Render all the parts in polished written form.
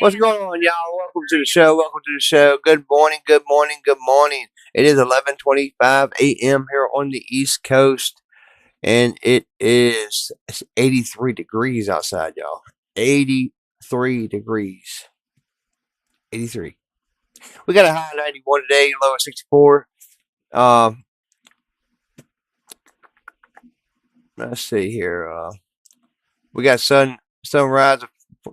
What's going on, y'all? Welcome to the show. Welcome to the show. Good morning. Good morning. Good morning. It is 11:25 a.m. here on the East Coast, and it's 83 degrees outside, y'all. 83 degrees. 83. We got a high of 91 today, low of 64. Let's see here. We got sunrise at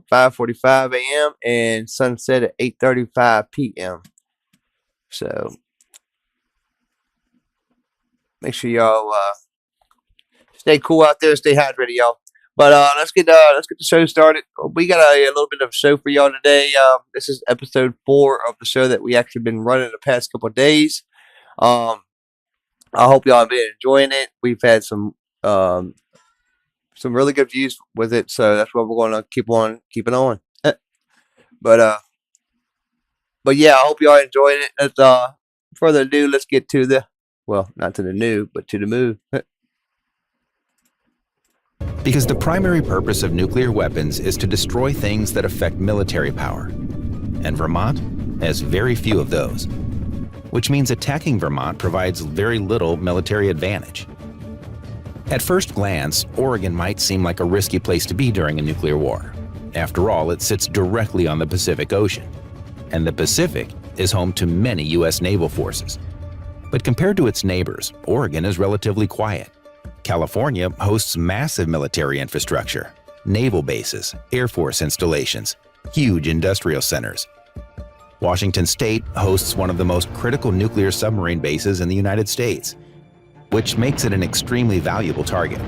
5:45 a.m. and sunset at 8:35 p.m. So make sure y'all stay cool out there, stay hydrated, y'all. But let's get the show started. We got a little bit of a show for y'all today. This is episode 4 of the show that we actually been running the past couple of days. I hope y'all have been enjoying it. We've had some really good views with it, so that's what we're going to keep on keeping on. But yeah, I hope y'all enjoyed it. Let's further ado, let's get to the not to the new, but to the move. Because the primary purpose of nuclear weapons is to destroy things that affect military power. And Vermont has very few of those, which means attacking Vermont provides very little military advantage. At first glance, Oregon might seem like a risky place to be during a nuclear war. After all, it sits directly on the Pacific Ocean, and the Pacific is home to many U.S. naval forces. But compared to its neighbors, Oregon is relatively quiet. California hosts massive military infrastructure, naval bases, Air Force installations, huge industrial centers. Washington State hosts one of the most critical nuclear submarine bases in the United States, which makes it an extremely valuable target.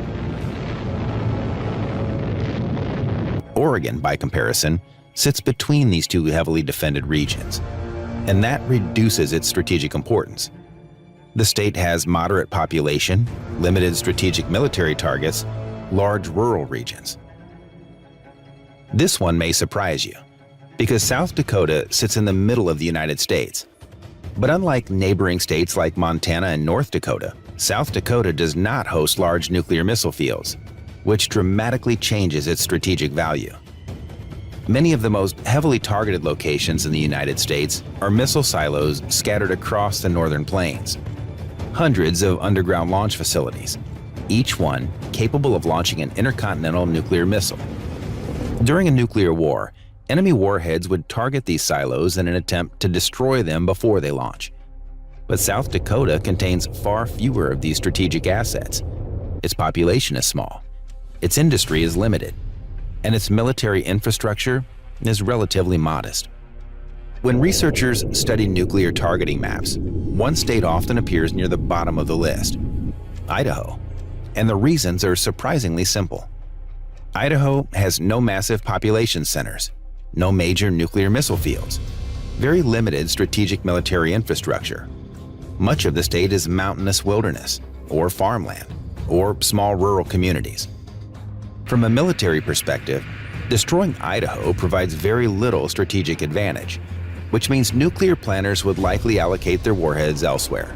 Oregon, by comparison, sits between these two heavily defended regions, and that reduces its strategic importance. The state has moderate population, limited strategic military targets, large rural regions. This one may surprise you, because South Dakota sits in the middle of the United States. But unlike neighboring states like Montana and North Dakota, South Dakota does not host large nuclear missile fields, which dramatically changes its strategic value. Many of the most heavily targeted locations in the United States are missile silos scattered across the northern plains. Hundreds of underground launch facilities, each one capable of launching an intercontinental nuclear missile. During a nuclear war, enemy warheads would target these silos in an attempt to destroy them before they launch. But South Dakota contains far fewer of these strategic assets. Its population is small, its industry is limited, and its military infrastructure is relatively modest. When researchers study nuclear targeting maps, one state often appears near the bottom of the list: Idaho. And the reasons are surprisingly simple. Idaho has no massive population centers, no major nuclear missile fields, very limited strategic military infrastructure. Much of the state is mountainous wilderness, or farmland, or small rural communities. From a military perspective, destroying Idaho provides very little strategic advantage, which means nuclear planners would likely allocate their warheads elsewhere.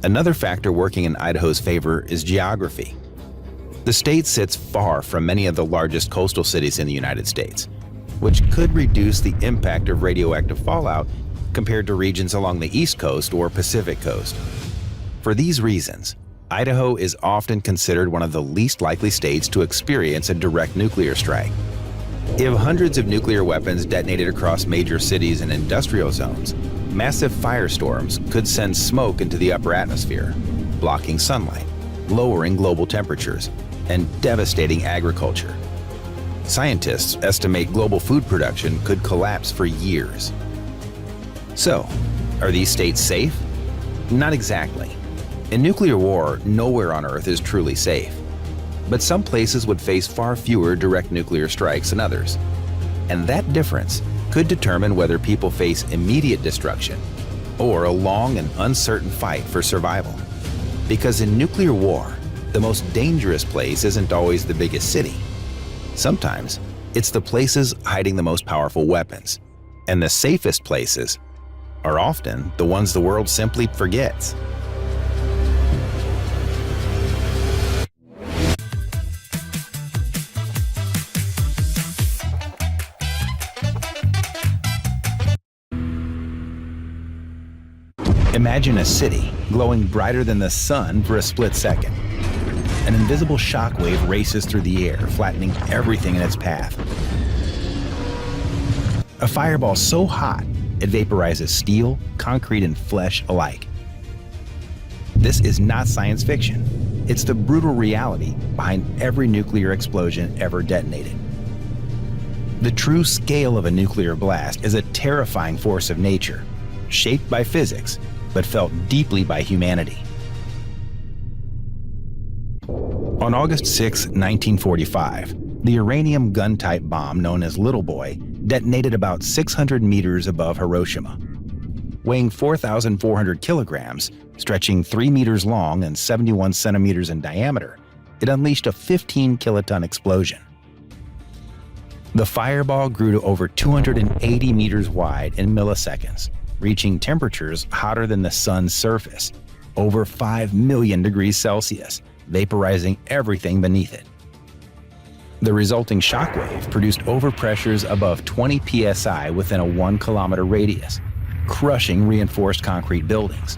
Another factor working in Idaho's favor is geography. The state sits far from many of the largest coastal cities in the United States, which could reduce the impact of radioactive fallout compared to regions along the East Coast or Pacific Coast. For these reasons, Idaho is often considered one of the least likely states to experience a direct nuclear strike. If hundreds of nuclear weapons detonated across major cities and industrial zones, massive firestorms could send smoke into the upper atmosphere, blocking sunlight, lowering global temperatures, and devastating agriculture. Scientists estimate global food production could collapse for years. So, are these states safe? Not exactly. In nuclear war, nowhere on Earth is truly safe. But some places would face far fewer direct nuclear strikes than others. And that difference could determine whether people face immediate destruction or a long and uncertain fight for survival. Because in nuclear war, the most dangerous place isn't always the biggest city. Sometimes, it's the places hiding the most powerful weapons. And the safest places are often the ones the world simply forgets. Imagine a city glowing brighter than the sun for a split second. An invisible shockwave races through the air, flattening everything in its path. A fireball so hot, it vaporizes steel, concrete, and flesh alike. This is not science fiction. It's the brutal reality behind every nuclear explosion ever detonated. The true scale of a nuclear blast is a terrifying force of nature, shaped by physics, but felt deeply by humanity. On August 6, 1945, the uranium gun-type bomb known as Little Boy detonated about 600 meters above Hiroshima. Weighing 4,400 kilograms, stretching 3 meters long and 71 centimeters in diameter, it unleashed a 15-kiloton explosion. The fireball grew to over 280 meters wide in milliseconds, reaching temperatures hotter than the sun's surface, over 5 million degrees Celsius, vaporizing everything beneath it. The resulting shockwave produced overpressures above 20 psi within a 1-kilometer radius, crushing reinforced concrete buildings.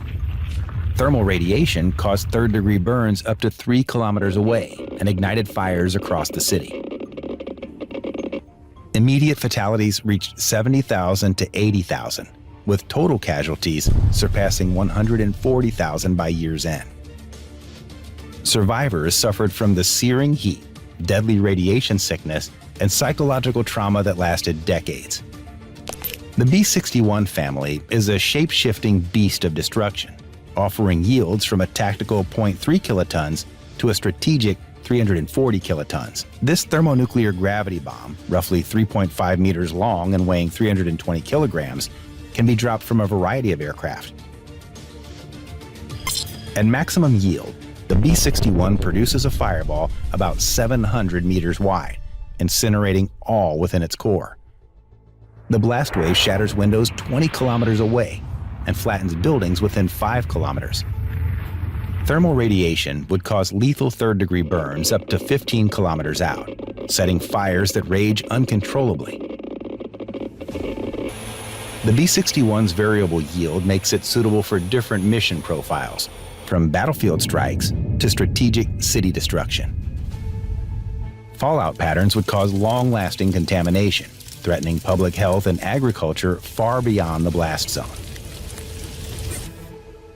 Thermal radiation caused third-degree burns up to 3 kilometers away and ignited fires across the city. Immediate fatalities reached 70,000 to 80,000, with total casualties surpassing 140,000 by year's end. Survivors suffered from the searing heat, deadly radiation sickness, and psychological trauma that lasted decades. The B-61 family is a shape-shifting beast of destruction, offering yields from a tactical 0.3 kilotons to a strategic 340 kilotons. This thermonuclear gravity bomb, roughly 3.5 meters long and weighing 320 kilograms, can be dropped from a variety of aircraft. At maximum yield, the B-61 produces a fireball about 700 meters wide, incinerating all within its core. The blast wave shatters windows 20 kilometers away and flattens buildings within 5 kilometers. Thermal radiation would cause lethal third-degree burns up to 15 kilometers out, setting fires that rage uncontrollably. The B-61's variable yield makes it suitable for different mission profiles, from battlefield strikes to strategic city destruction. Fallout patterns would cause long-lasting contamination, threatening public health and agriculture far beyond the blast zone.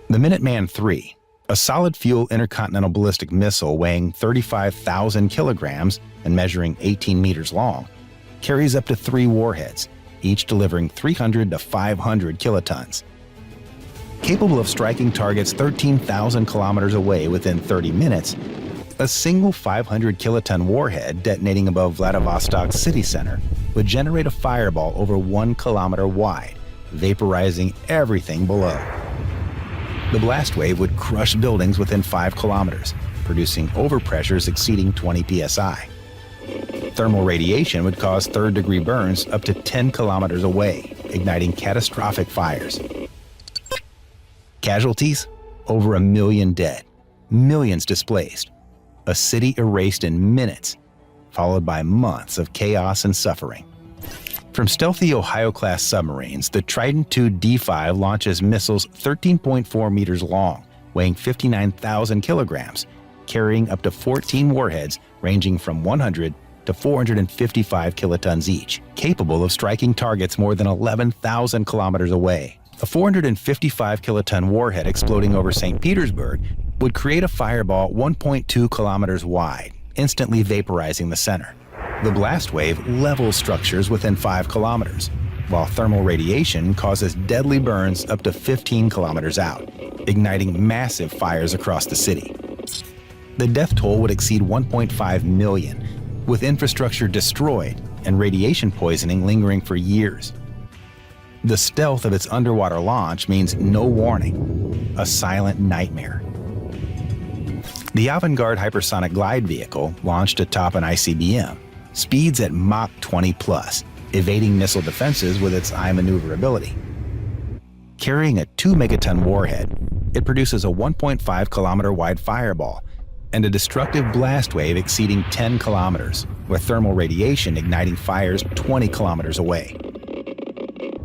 The Minuteman III, a solid-fuel intercontinental ballistic missile weighing 35,000 kilograms and measuring 18 meters long, carries up to 3 warheads, each delivering 300 to 500 kilotons. Capable of striking targets 13,000 kilometers away within 30 minutes, a single 500 kiloton warhead detonating above Vladivostok city center would generate a fireball over 1 kilometer wide, vaporizing everything below. The blast wave would crush buildings within 5 kilometers, producing overpressures exceeding 20 psi. Thermal radiation would cause third-degree burns up to 10 kilometers away, igniting catastrophic fires. Casualties? Over 1 million dead, millions displaced, a city erased in minutes, followed by months of chaos and suffering. From stealthy Ohio-class submarines, the Trident II D5 launches missiles 13.4 meters long, weighing 59,000 kilograms, carrying up to 14 warheads ranging from 100 to 455 kilotons each, capable of striking targets more than 11,000 kilometers away. A 455 kiloton warhead exploding over St. Petersburg would create a fireball 1.2 kilometers wide, instantly vaporizing the center. The blast wave levels structures within 5 kilometers, while thermal radiation causes deadly burns up to 15 kilometers out, igniting massive fires across the city. The death toll would exceed 1.5 million, with infrastructure destroyed and radiation poisoning lingering for years. The stealth of its underwater launch means no warning, a silent nightmare. The Avangard hypersonic glide vehicle, launched atop an ICBM, speeds at Mach 20+, evading missile defenses with its eye maneuverability. Carrying a 2-megaton warhead, it produces a 1.5 kilometer wide fireball and a destructive blast wave exceeding 10 kilometers, with thermal radiation igniting fires 20 kilometers away.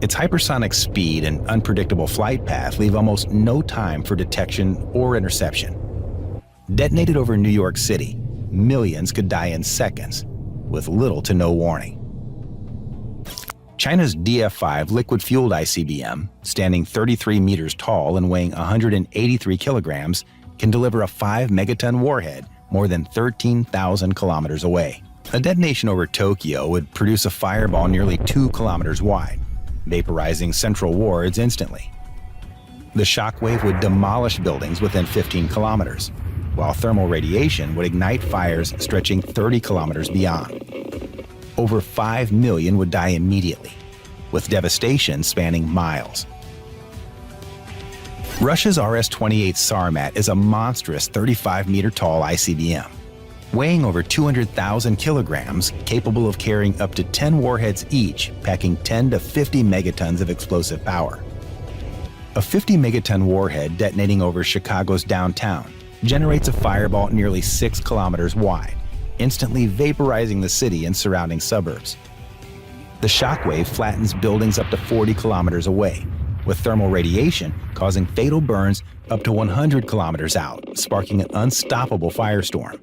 Its hypersonic speed and unpredictable flight path leave almost no time for detection or interception. Detonated over New York City, millions could die in seconds, with little to no warning. China's DF-5 liquid-fueled ICBM, standing 33 meters tall and weighing 183 kilograms, can deliver a 5-megaton warhead more than 13,000 kilometers away. A detonation over Tokyo would produce a fireball nearly 2 kilometers wide, vaporizing central wards instantly. The shockwave would demolish buildings within 15 kilometers, while thermal radiation would ignite fires stretching 30 kilometers beyond. Over 5 million would die immediately, with devastation spanning miles. Russia's RS-28 Sarmat is a monstrous 35-meter-tall ICBM, weighing over 200,000 kilograms, capable of carrying up to 10 warheads each, packing 10 to 50 megatons of explosive power. A 50-megaton warhead detonating over Chicago's downtown generates a fireball nearly 6 kilometers wide, instantly vaporizing the city and surrounding suburbs. The shockwave flattens buildings up to 40 kilometers away, with thermal radiation causing fatal burns up to 100 kilometers out, sparking an unstoppable firestorm.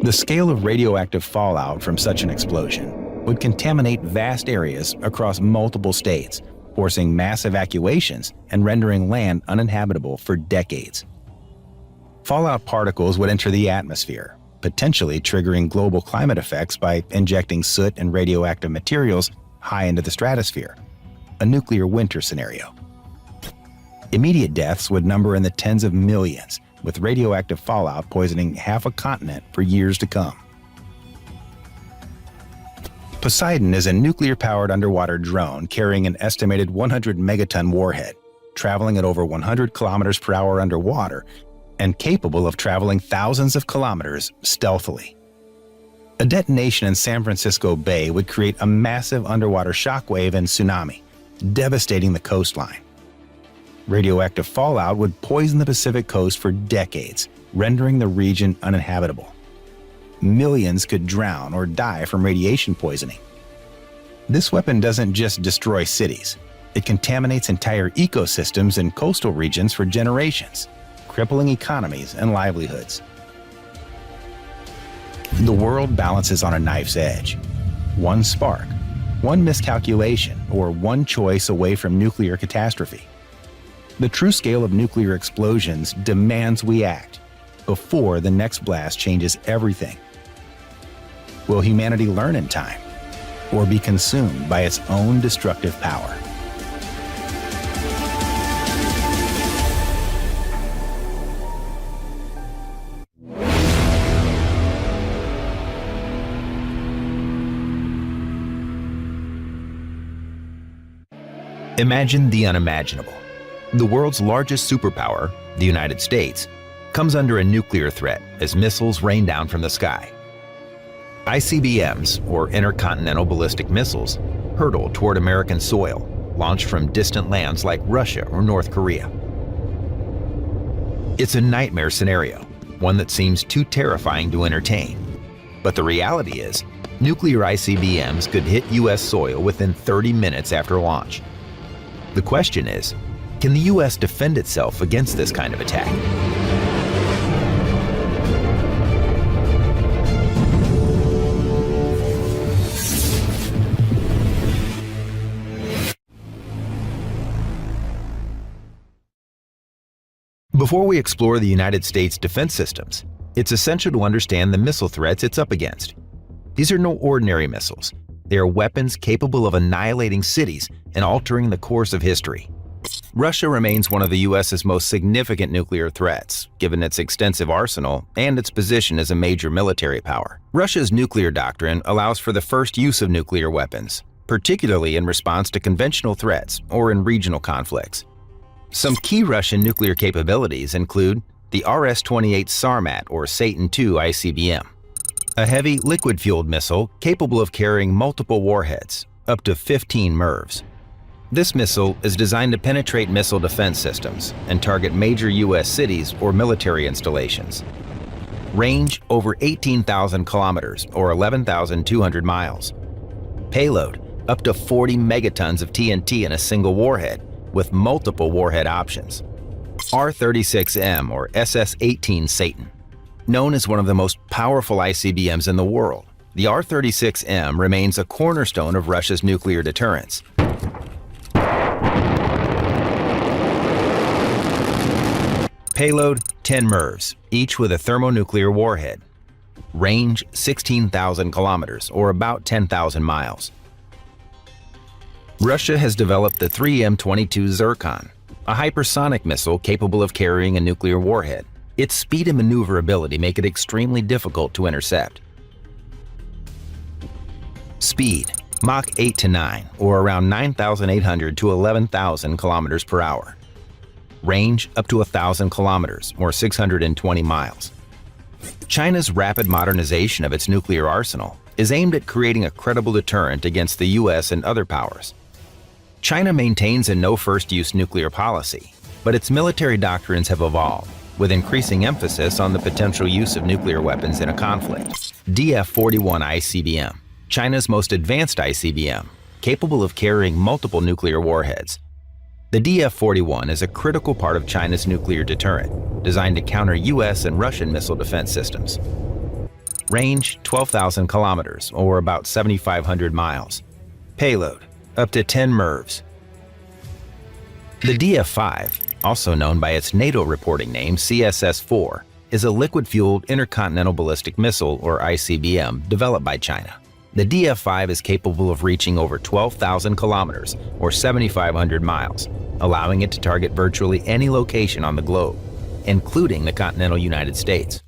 The scale of radioactive fallout from such an explosion would contaminate vast areas across multiple states, forcing mass evacuations and rendering land uninhabitable for decades. Fallout particles would enter the atmosphere, potentially triggering global climate effects by injecting soot and radioactive materials high into the stratosphere, a nuclear winter scenario. Immediate deaths would number in the tens of millions, with radioactive fallout poisoning half a continent for years to come. Poseidon is a nuclear-powered underwater drone carrying an estimated 100-megaton warhead, traveling at over 100 kilometers per hour underwater and capable of traveling thousands of kilometers stealthily. A detonation in San Francisco Bay would create a massive underwater shockwave and tsunami, devastating the coastline. Radioactive fallout would poison the Pacific coast for decades, rendering the region uninhabitable. Millions could drown or die from radiation poisoning. This weapon doesn't just destroy cities. It contaminates entire ecosystems and coastal regions for generations, crippling economies and livelihoods. The world balances on a knife's edge. One spark, one miscalculation, or one choice away from nuclear catastrophe. The true scale of nuclear explosions demands we act before the next blast changes everything. Will humanity learn in time, or be consumed by its own destructive power? Imagine the unimaginable. The world's largest superpower, the United States, comes under a nuclear threat as missiles rain down from the sky. ICBMs, or intercontinental ballistic missiles, hurtle toward American soil, launched from distant lands like Russia or North Korea. It's a nightmare scenario, one that seems too terrifying to entertain. But the reality is, nuclear ICBMs could hit U.S. soil within 30 minutes after launch. The question is, can the U.S. defend itself against this kind of attack? Before we explore the United States defense systems, it's essential to understand the missile threats it's up against. These are no ordinary missiles. They are weapons capable of annihilating cities and altering the course of history. Russia remains one of the U.S.'s most significant nuclear threats, given its extensive arsenal and its position as a major military power. Russia's nuclear doctrine allows for the first use of nuclear weapons, particularly in response to conventional threats or in regional conflicts. Some key Russian nuclear capabilities include the RS-28 Sarmat or Satan II ICBM, a heavy liquid-fueled missile capable of carrying multiple warheads, up to 15 MIRVs. This missile is designed to penetrate missile defense systems and target major U.S. cities or military installations. Range over 18,000 kilometers or 11,200 miles. Payload up to 40 megatons of TNT in a single warhead, with multiple warhead options. R-36M or SS-18 Satan. Known as one of the most powerful ICBMs in the world, the R-36M remains a cornerstone of Russia's nuclear deterrence. Payload 10 MIRVs, each with a thermonuclear warhead. Range 16,000 kilometers, or about 10,000 miles. Russia has developed the 3M-22 Zircon, a hypersonic missile capable of carrying a nuclear warhead. Its speed and maneuverability make it extremely difficult to intercept. Speed, Mach 8 to 9, or around 9,800 to 11,000 kilometers per hour. Range up to 1,000 kilometers, or 620 miles. China's rapid modernization of its nuclear arsenal is aimed at creating a credible deterrent against the US and other powers. China maintains a no-first-use nuclear policy, but its military doctrines have evolved, with increasing emphasis on the potential use of nuclear weapons in a conflict. DF-41 ICBM, China's most advanced ICBM, capable of carrying multiple nuclear warheads. The DF-41 is a critical part of China's nuclear deterrent, designed to counter US and Russian missile defense systems. Range 12,000 kilometers, or about 7,500 miles. Payload up to 10 MIRVs. The DF-5, also known by its NATO reporting name CSS-4, is a liquid-fueled intercontinental ballistic missile, or ICBM, developed by China. The DF-5 is capable of reaching over 12,000 kilometers, or 7,500 miles, allowing it to target virtually any location on the globe, including the continental United States.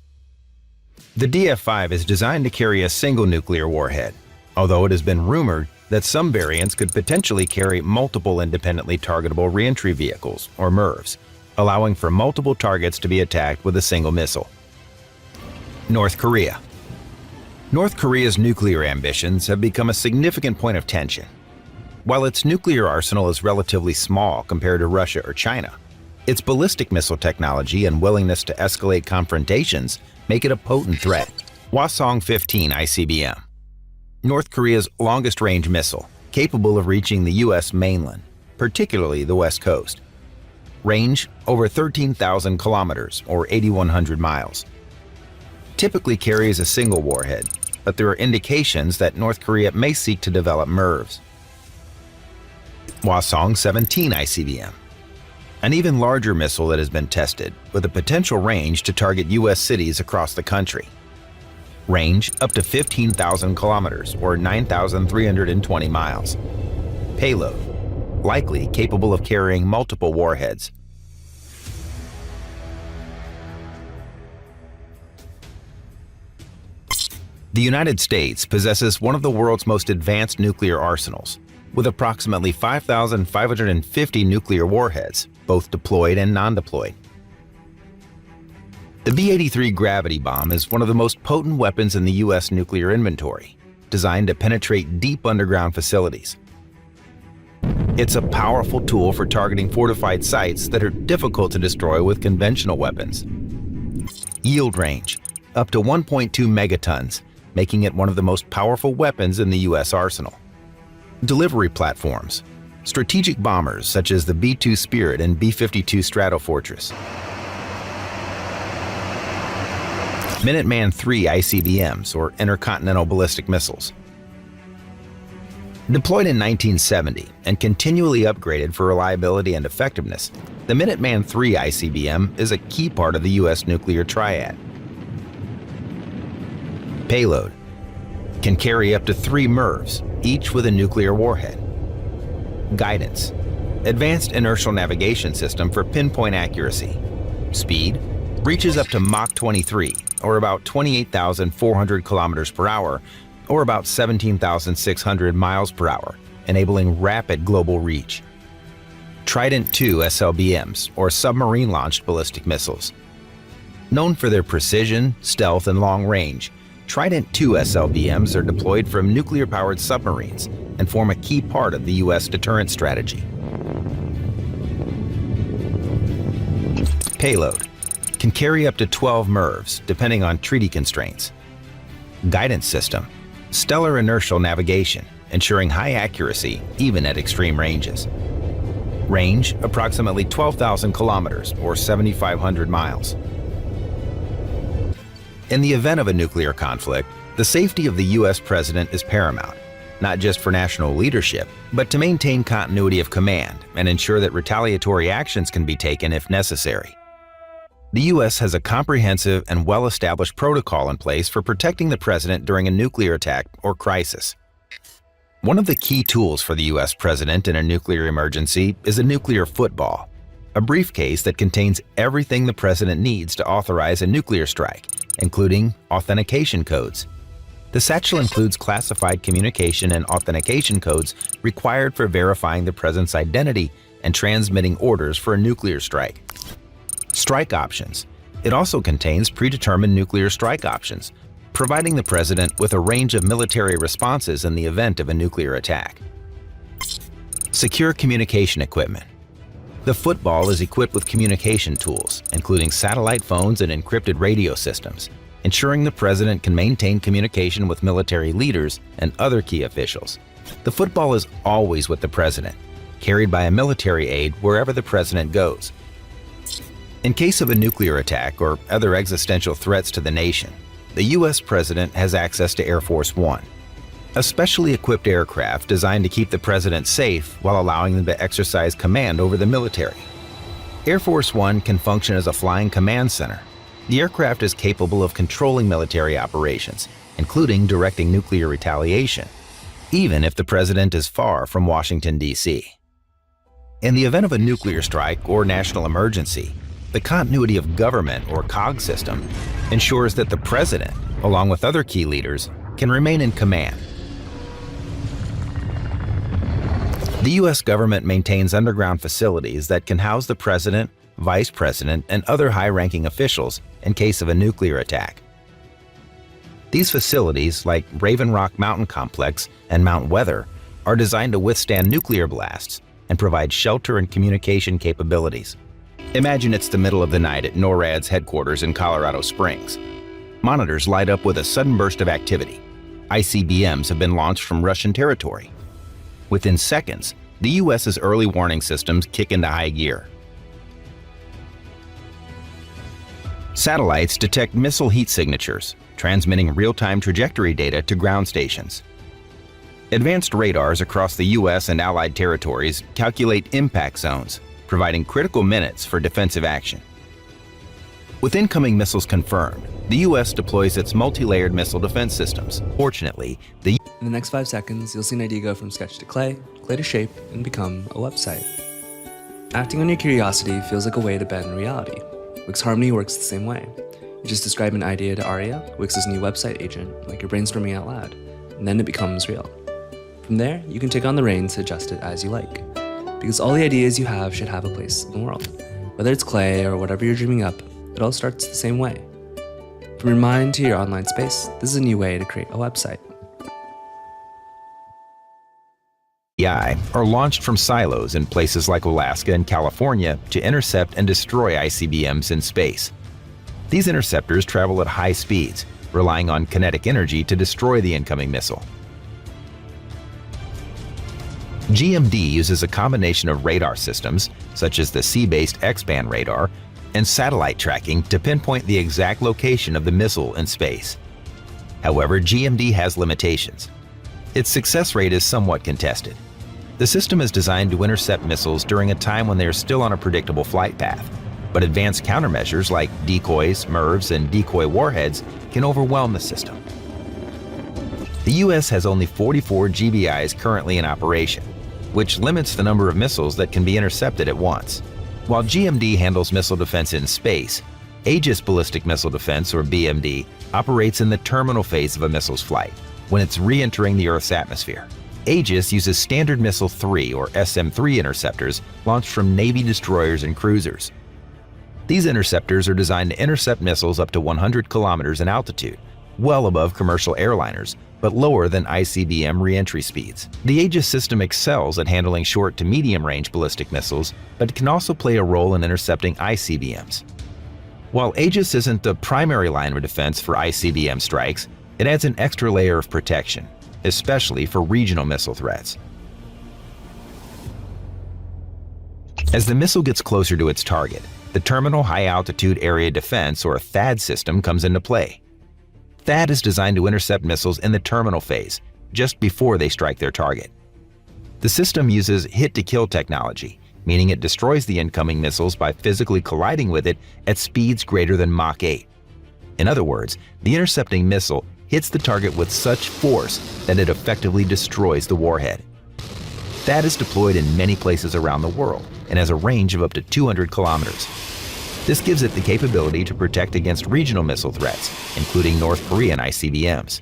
The DF-5 is designed to carry a single nuclear warhead, although it has been rumored that some variants could potentially carry multiple independently targetable reentry vehicles, or MIRVs, allowing for multiple targets to be attacked with a single missile. North Korea. North Korea's nuclear ambitions have become a significant point of tension. While its nuclear arsenal is relatively small compared to Russia or China, its ballistic missile technology and willingness to escalate confrontations make it a potent threat. Hwasong-15 ICBM, North Korea's longest-range missile, capable of reaching the US mainland, particularly the West Coast. Range over 13,000 kilometers, or 8,100 miles. Typically carries a single warhead, but there are indications that North Korea may seek to develop MIRVs. Hwasong-17 ICBM, an even larger missile that has been tested, with a potential range to target US cities across the country. Range up to 15,000 kilometers, or 9,320 miles. Payload, likely capable of carrying multiple warheads. The United States possesses one of the world's most advanced nuclear arsenals, with approximately 5,550 nuclear warheads, both deployed and non-deployed. The B-83 Gravity bomb is one of the most potent weapons in the US nuclear inventory, designed to penetrate deep underground facilities. It's a powerful tool for targeting fortified sites that are difficult to destroy with conventional weapons. Yield range, up to 1.2 megatons, making it one of the most powerful weapons in the US arsenal. Delivery platforms, strategic bombers such as the B-2 Spirit and B-52 Stratofortress. Minuteman III ICBMs, or intercontinental ballistic missiles. Deployed in 1970 and continually upgraded for reliability and effectiveness, the Minuteman III ICBM is a key part of the US nuclear triad. Payload, can carry up to 3 MIRVs, each with a nuclear warhead. Guidance, advanced inertial navigation system for pinpoint accuracy. Speed, reaches up to Mach 23, or about 28,400 kilometers per hour, or about 17,600 miles per hour, enabling rapid global reach. Trident II SLBMs, or submarine-launched ballistic missiles. Known for their precision, stealth, and long range, Trident II SLBMs are deployed from nuclear-powered submarines and form a key part of the US deterrent strategy. Payload, can carry up to 12 MIRVs, depending on treaty constraints. Guidance system, stellar inertial navigation, ensuring high accuracy even at extreme ranges. Range, approximately 12,000 kilometers or 7,500 miles. In the event of a nuclear conflict, the safety of the U.S. president is paramount, not just for national leadership, but to maintain continuity of command and ensure that retaliatory actions can be taken if necessary. The U.S. has a comprehensive and well-established protocol in place for protecting the president during a nuclear attack or crisis. One of the key tools for the U.S. president in a nuclear emergency is a nuclear football, a briefcase that contains everything the president needs to authorize a nuclear strike, including authentication codes. The satchel includes classified communication and authentication codes required for verifying the president's identity and transmitting orders for a nuclear strike. Strike options. It also contains predetermined nuclear strike options, providing the president with a range of military responses in the event of a nuclear attack. Secure communication equipment. The football is equipped with communication tools, including satellite phones and encrypted radio systems, ensuring the president can maintain communication with military leaders and other key officials. The football is always with the president, carried by a military aide wherever the president goes. In case of a nuclear attack or other existential threats to the nation, the U.S. president has access to Air Force One, a specially equipped aircraft designed to keep the president safe while allowing them to exercise command over the military. Air Force One can function as a flying command center. The aircraft is capable of controlling military operations, including directing nuclear retaliation, even if the president is far from Washington, D.C. In the event of a nuclear strike or national emergency, the continuity of government, or COG system, ensures that the president, along with other key leaders, can remain in command. The U.S. government maintains underground facilities that can house the president, vice president, and other high-ranking officials in case of a nuclear attack. These facilities, like Raven Rock Mountain Complex and Mount Weather, are designed to withstand nuclear blasts and provide shelter and communication capabilities. Imagine it's the middle of the night at NORAD's headquarters in Colorado Springs. Monitors light up with a sudden burst of activity. ICBMs have been launched from Russian territory. Within seconds, the U.S.'s early warning systems kick into high gear. Satellites detect missile heat signatures, transmitting real-time trajectory data to ground stations. Advanced radars across the U.S. and allied territories calculate impact zones, providing critical minutes for defensive action. With incoming missiles confirmed, the U.S. deploys its multi-layered missile defense systems. Fortunately, In the next 5 seconds, you'll see an idea go from sketch to clay to shape, and become a website. Acting on your curiosity feels like a way to bend reality. Wix Harmony works the same way. You just describe an idea to Aria, Wix's new website agent, like you're brainstorming out loud, and then it becomes real. From there, you can take on the reins to adjust it as you like. Because all the ideas you have should have a place in the world. Whether it's clay or whatever you're dreaming up, it all starts the same way. From your mind to your online space, this is a new way to create a website. AI are launched from silos in places like Alaska and California to intercept and destroy ICBMs in space. These interceptors travel at high speeds, relying on kinetic energy to destroy the incoming missile. GMD uses a combination of radar systems, such as the sea-based X-band radar, and satellite tracking to pinpoint the exact location of the missile in space. However, GMD has limitations. Its success rate is somewhat contested. The system is designed to intercept missiles during a time when they are still on a predictable flight path, but advanced countermeasures like decoys, MIRVs, and decoy warheads can overwhelm the system. The U.S. has only 44 GBIs currently in operation, which limits the number of missiles that can be intercepted at once. While GMD handles missile defense in space, Aegis Ballistic Missile Defense, or BMD, operates in the terminal phase of a missile's flight, when it's re-entering the Earth's atmosphere. Aegis uses Standard Missile 3, or SM-3 interceptors launched from Navy destroyers and cruisers. These interceptors are designed to intercept missiles up to 100 kilometers in altitude, well above commercial airliners, but lower than ICBM re-entry speeds. The Aegis system excels at handling short to medium-range ballistic missiles, but can also play a role in intercepting ICBMs. While Aegis isn't the primary line of defense for ICBM strikes, it adds an extra layer of protection. especially for regional missile threats. As the missile gets closer to its target, the Terminal High Altitude Area Defense, or THAAD system, comes into play. THAAD is designed to intercept missiles in the terminal phase, just before they strike their target. The system uses hit-to-kill technology, meaning it destroys the incoming missiles by physically colliding with it at speeds greater than Mach 8. In other words, the intercepting missile hits the target with such force that it effectively destroys the warhead. THAAD is deployed in many places around the world and has a range of up to 200 kilometers. This gives it the capability to protect against regional missile threats, including North Korean ICBMs.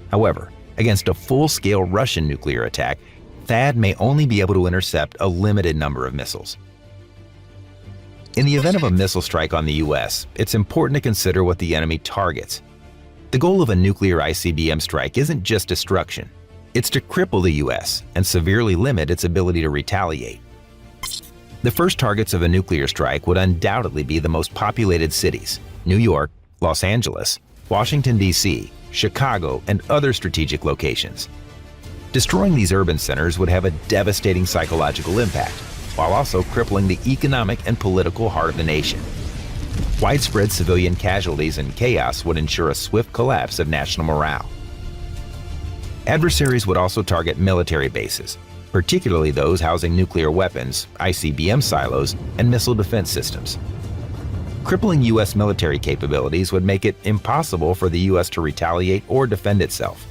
However, against a full-scale Russian nuclear attack, THAAD may only be able to intercept a limited number of missiles. In the event of a missile strike on the US, it's important to consider what the enemy targets. The goal of a nuclear ICBM strike isn't just destruction. It's to cripple the US and severely limit its ability to retaliate. The first targets of a nuclear strike would undoubtedly be the most populated cities: New York, Los Angeles, Washington, D.C., Chicago, and other strategic locations. Destroying these urban centers would have a devastating psychological impact, while also crippling the economic and political heart of the nation. Widespread civilian casualties and chaos would ensure a swift collapse of national morale. Adversaries would also target military bases, particularly those housing nuclear weapons, ICBM silos, and missile defense systems. Crippling U.S. military capabilities would make it impossible for the U.S. to retaliate or defend itself.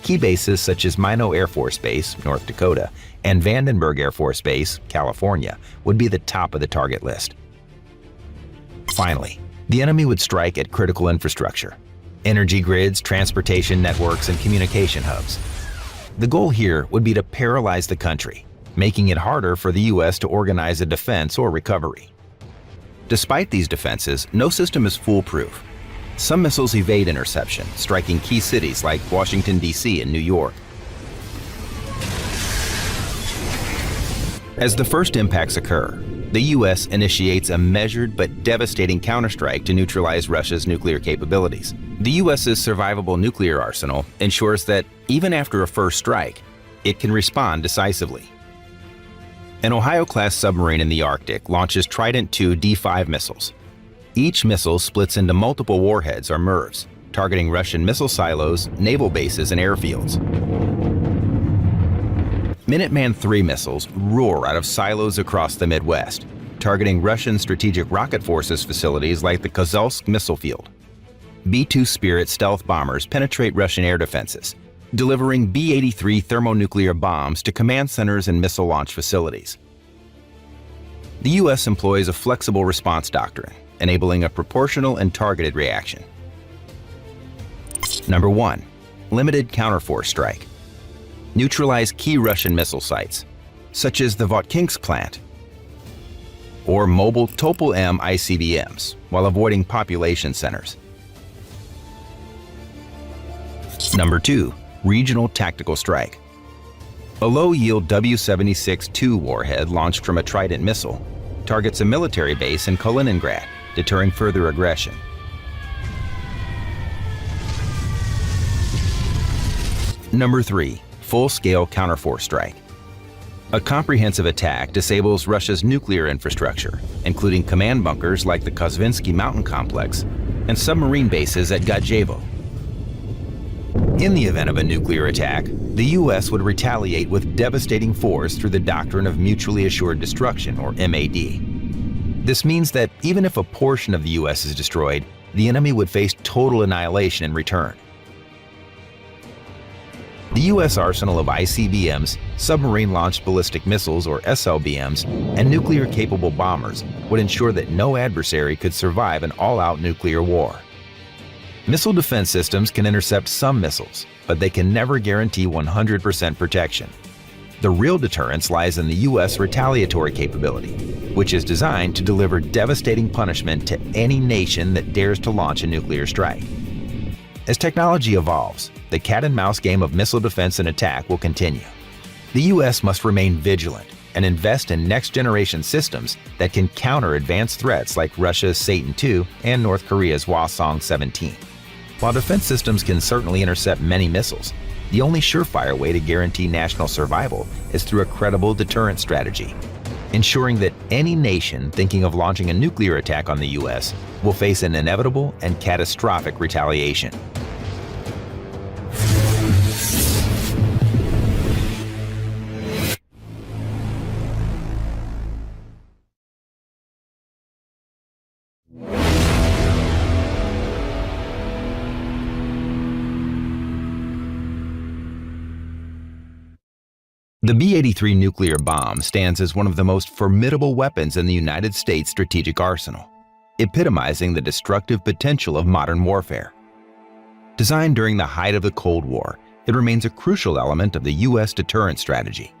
Key bases such as Minot Air Force Base, North Dakota, and Vandenberg Air Force Base, California, would be the top of the target list. Finally, the enemy would strike at critical infrastructure: energy grids, transportation networks, and communication hubs. The goal here would be to paralyze the country, making it harder for the U.S. to organize a defense or recovery. Despite these defenses, no system is foolproof. Some missiles evade interception, striking key cities like Washington, D.C. and New York. As the first impacts occur, the U.S. initiates a measured but devastating counterstrike to neutralize Russia's nuclear capabilities. The U.S.'s survivable nuclear arsenal ensures that, even after a first strike, it can respond decisively. An Ohio-class submarine in the Arctic launches Trident II D5 missiles. Each missile splits into multiple warheads or MIRVs, targeting Russian missile silos, naval bases, and airfields. Minuteman III missiles roar out of silos across the Midwest, targeting Russian Strategic Rocket Forces facilities like the Kozulsk missile field. B-2 Spirit stealth bombers penetrate Russian air defenses, delivering B-83 thermonuclear bombs to command centers and missile launch facilities. The U.S. employs a flexible response doctrine, enabling a proportional and targeted reaction. Number 1. Limited counterforce strike. Neutralize key Russian missile sites, such as the Votkinsk plant, or mobile Topol-M ICBMs, while avoiding population centers. Number 2. Regional tactical strike. A low-yield W-76-2 warhead launched from a Trident missile targets a military base in Kaliningrad, deterring further aggression. Number 3. Full-scale counterforce strike. A comprehensive attack disables Russia's nuclear infrastructure, including command bunkers like the Kozvinsky Mountain Complex and submarine bases at Gadjevo. In the event of a nuclear attack, the U.S. would retaliate with devastating force through the doctrine of mutually assured destruction, or MAD. This means that even if a portion of the U.S. is destroyed, the enemy would face total annihilation in return. The U.S. arsenal of ICBMs, submarine-launched ballistic missiles or SLBMs, and nuclear-capable bombers would ensure that no adversary could survive an all-out nuclear war. Missile defense systems can intercept some missiles, but they can never guarantee 100% protection. The real deterrence lies in the U.S. retaliatory capability, which is designed to deliver devastating punishment to any nation that dares to launch a nuclear strike. As technology evolves, the cat-and-mouse game of missile defense and attack will continue. The U.S. must remain vigilant and invest in next-generation systems that can counter advanced threats like Russia's Satan II and North Korea's Hwasong-17. While defense systems can certainly intercept many missiles, The only surefire way to guarantee national survival is through a credible deterrent strategy, ensuring that any nation thinking of launching a nuclear attack on the U.S. will face an inevitable and catastrophic retaliation. The B-83 nuclear bomb stands as one of the most formidable weapons in the United States strategic arsenal, epitomizing the destructive potential of modern warfare. Designed during the height of the Cold War, it remains a crucial element of the U.S. deterrent strategy.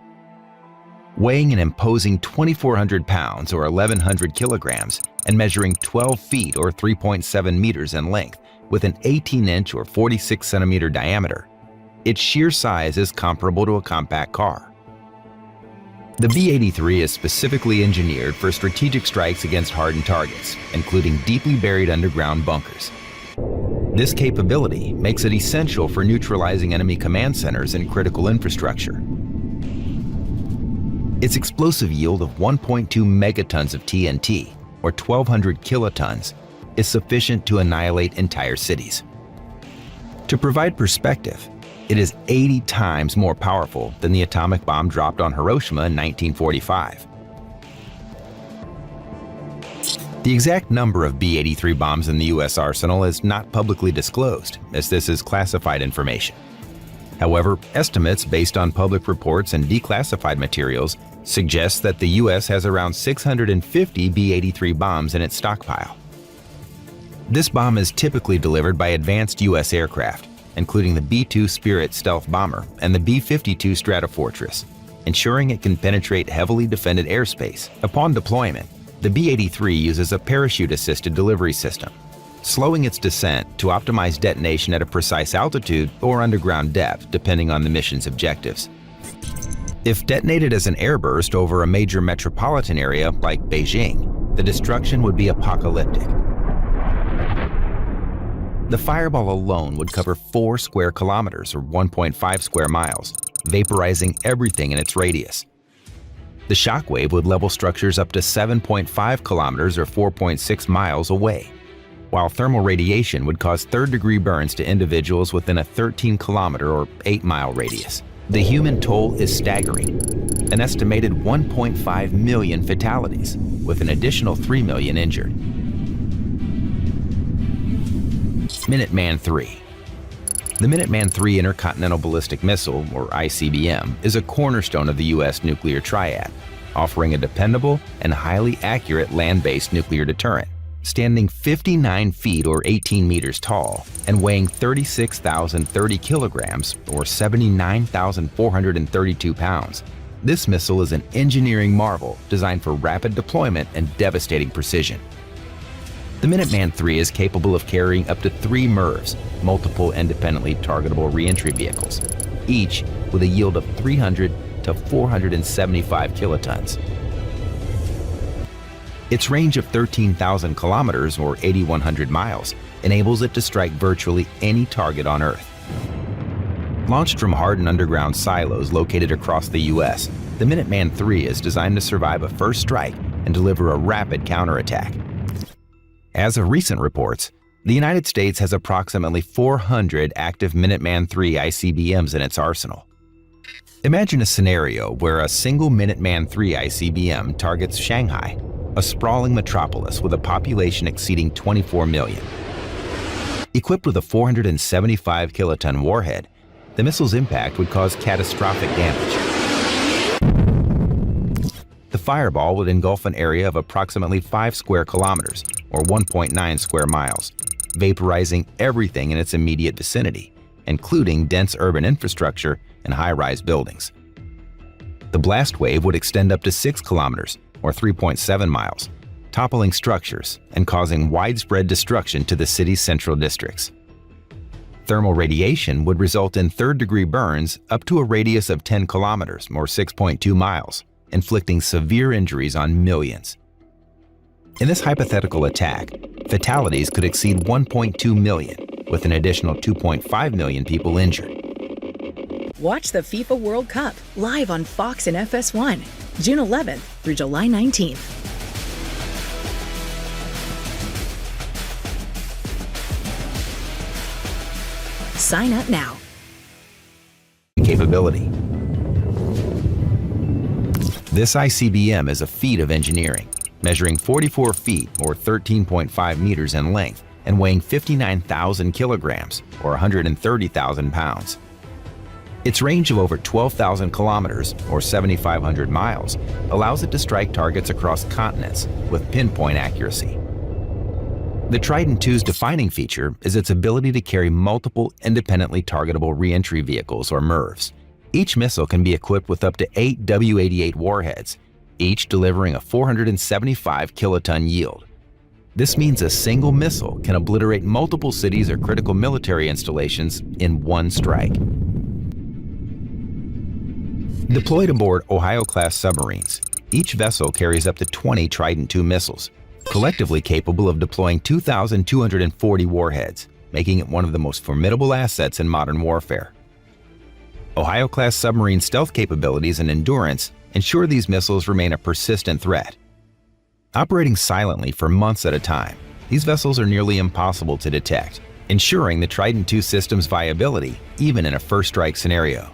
Weighing an imposing 2,400 pounds or 1,100 kilograms and measuring 12 feet or 3.7 meters in length with an 18-inch or 46-centimeter diameter, its sheer size is comparable to a compact car. The B-83 is specifically engineered for strategic strikes against hardened targets, including deeply buried underground bunkers. This capability makes it essential for neutralizing enemy command centers and critical infrastructure. Its explosive yield of 1.2 megatons of TNT, or 1,200 kilotons, is sufficient to annihilate entire cities. To provide perspective, it is 80 times more powerful than the atomic bomb dropped on Hiroshima in 1945. The exact number of B-83 bombs in the U.S. arsenal is not publicly disclosed, as this is classified information. However, estimates based on public reports and declassified materials suggest that the U.S. has around 650 B-83 bombs in its stockpile. This bomb is typically delivered by advanced U.S. aircraft, including the B-2 Spirit stealth bomber and the B-52 Stratofortress, ensuring it can penetrate heavily defended airspace. Upon deployment, the B-83 uses a parachute-assisted delivery system, slowing its descent to optimize detonation at a precise altitude or underground depth, depending on the mission's objectives. If detonated as an airburst over a major metropolitan area like Beijing, the destruction would be apocalyptic. The fireball alone would cover 4 square kilometers or 1.5 square miles, vaporizing everything in its radius. The shockwave would level structures up to 7.5 kilometers or 4.6 miles away, while thermal radiation would cause third-degree burns to individuals within a 13-kilometer or 8-mile radius. The human toll is staggering, an estimated 1.5 million fatalities, with an additional 3 million injured. Minuteman III. The Minuteman III Intercontinental Ballistic Missile, or ICBM, is a cornerstone of the U.S. nuclear triad, offering a dependable and highly accurate land-based nuclear deterrent. Standing 59 feet or 18 meters tall and weighing 36,030 kilograms or 79,432 pounds, this missile is an engineering marvel designed for rapid deployment and devastating precision. The Minuteman III is capable of carrying up to 3 MIRVs, multiple independently targetable reentry vehicles, each with a yield of 300 to 475 kilotons. Its range of 13,000 kilometers or 8,100 miles enables it to strike virtually any target on Earth. Launched from hardened underground silos located across the U.S., the Minuteman III is designed to survive a first strike and deliver a rapid counterattack. As of recent reports, the United States has approximately 400 active Minuteman III ICBMs in its arsenal. Imagine a scenario where a single Minuteman III ICBM targets Shanghai, a sprawling metropolis with a population exceeding 24 million. Equipped with a 475 kiloton warhead, the missile's impact would cause catastrophic damage. The fireball would engulf an area of approximately 5 square kilometers, or 1.9 square miles, vaporizing everything in its immediate vicinity, including dense urban infrastructure and high-rise buildings. The blast wave would extend up to 6 kilometers, or 3.7 miles, toppling structures and causing widespread destruction to the city's central districts. Thermal radiation would result in third-degree burns up to a radius of 10 kilometers, or 6.2 miles, inflicting severe injuries on millions. In this hypothetical attack, fatalities could exceed 1.2 million, with an additional 2.5 million people injured. Watch the FIFA World Cup live on Fox and FS1, June 11th through July 19th. Sign up now. Capability. This ICBM is a feat of engineering, measuring 44 feet or 13.5 meters in length and weighing 59,000 kilograms or 130,000 pounds. Its range of over 12,000 kilometers or 7,500 miles allows it to strike targets across continents with pinpoint accuracy. The Trident II's defining feature is its ability to carry multiple independently targetable reentry vehicles or MIRVs. Each missile can be equipped with up to 8 W-88 warheads, each delivering a 475 kiloton yield. This means a single missile can obliterate multiple cities or critical military installations in one strike. Deployed aboard Ohio-class submarines, each vessel carries up to 20 Trident II missiles, collectively capable of deploying 2,240 warheads, making it one of the most formidable assets in modern warfare. Ohio-class submarine stealth capabilities and endurance ensure these missiles remain a persistent threat. Operating silently for months at a time, these vessels are nearly impossible to detect, ensuring the Trident II system's viability even in a first-strike scenario.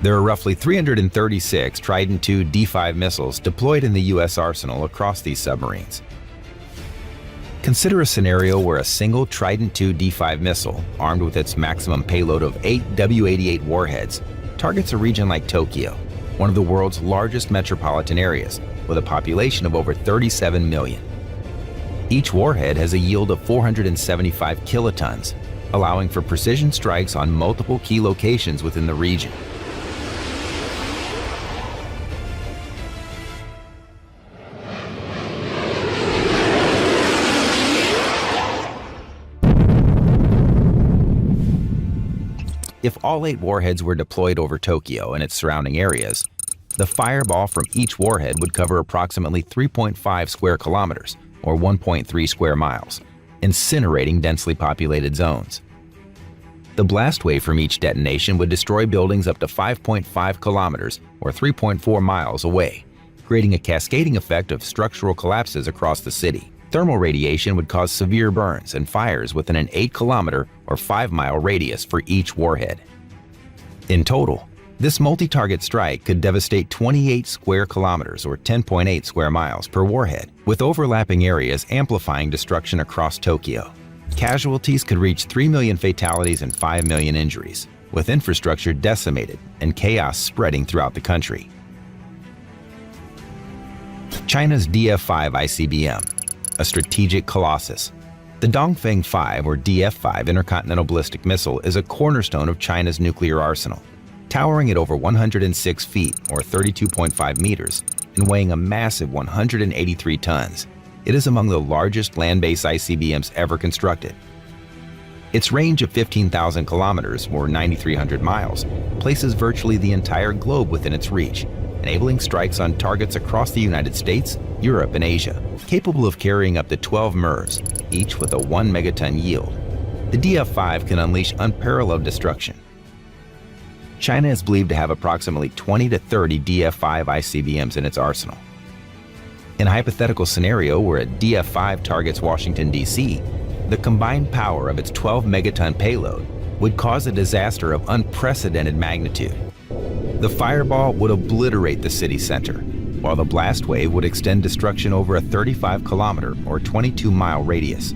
There are roughly 336 Trident II D5 missiles deployed in the U.S. arsenal across these submarines. Consider a scenario where a single Trident II D5 missile, armed with its maximum payload of 8 W-88 warheads, targets a region like Tokyo, one of the world's largest metropolitan areas, with a population of over 37 million. Each warhead has a yield of 475 kilotons, allowing for precision strikes on multiple key locations within the region. If all 8 warheads were deployed over Tokyo and its surrounding areas, the fireball from each warhead would cover approximately 3.5 square kilometers, or 1.3 square miles, incinerating densely populated zones. The blast wave from each detonation would destroy buildings up to 5.5 kilometers, or 3.4 miles away, creating a cascading effect of structural collapses across the city. Thermal radiation would cause severe burns and fires within an 8-kilometer or 5-mile radius for each warhead. In total, this multi-target strike could devastate 28 square kilometers or 10.8 square miles per warhead, with overlapping areas amplifying destruction across Tokyo. Casualties could reach 3 million fatalities and 5 million injuries, with infrastructure decimated and chaos spreading throughout the country. China's DF-5 ICBM, a strategic colossus. The Dongfeng 5 or DF-5 intercontinental ballistic missile is a cornerstone of China's nuclear arsenal. Towering at over 106 feet or 32.5 meters and weighing a massive 183 tons, it is among the largest land-based ICBMs ever constructed. Its range of 15,000 kilometers or 9,300 miles places virtually the entire globe within its reach, enabling strikes on targets across the United States, Europe, and Asia. Capable of carrying up to 12 MIRVs, each with a 1 megaton yield, the DF-5 can unleash unparalleled destruction. China is believed to have approximately 20 to 30 DF-5 ICBMs in its arsenal. In a hypothetical scenario where a DF-5 targets Washington, D.C., the combined power of its 12 megaton payload would cause a disaster of unprecedented magnitude. The fireball would obliterate the city center, while the blast wave would extend destruction over a 35-kilometer or 22-mile radius.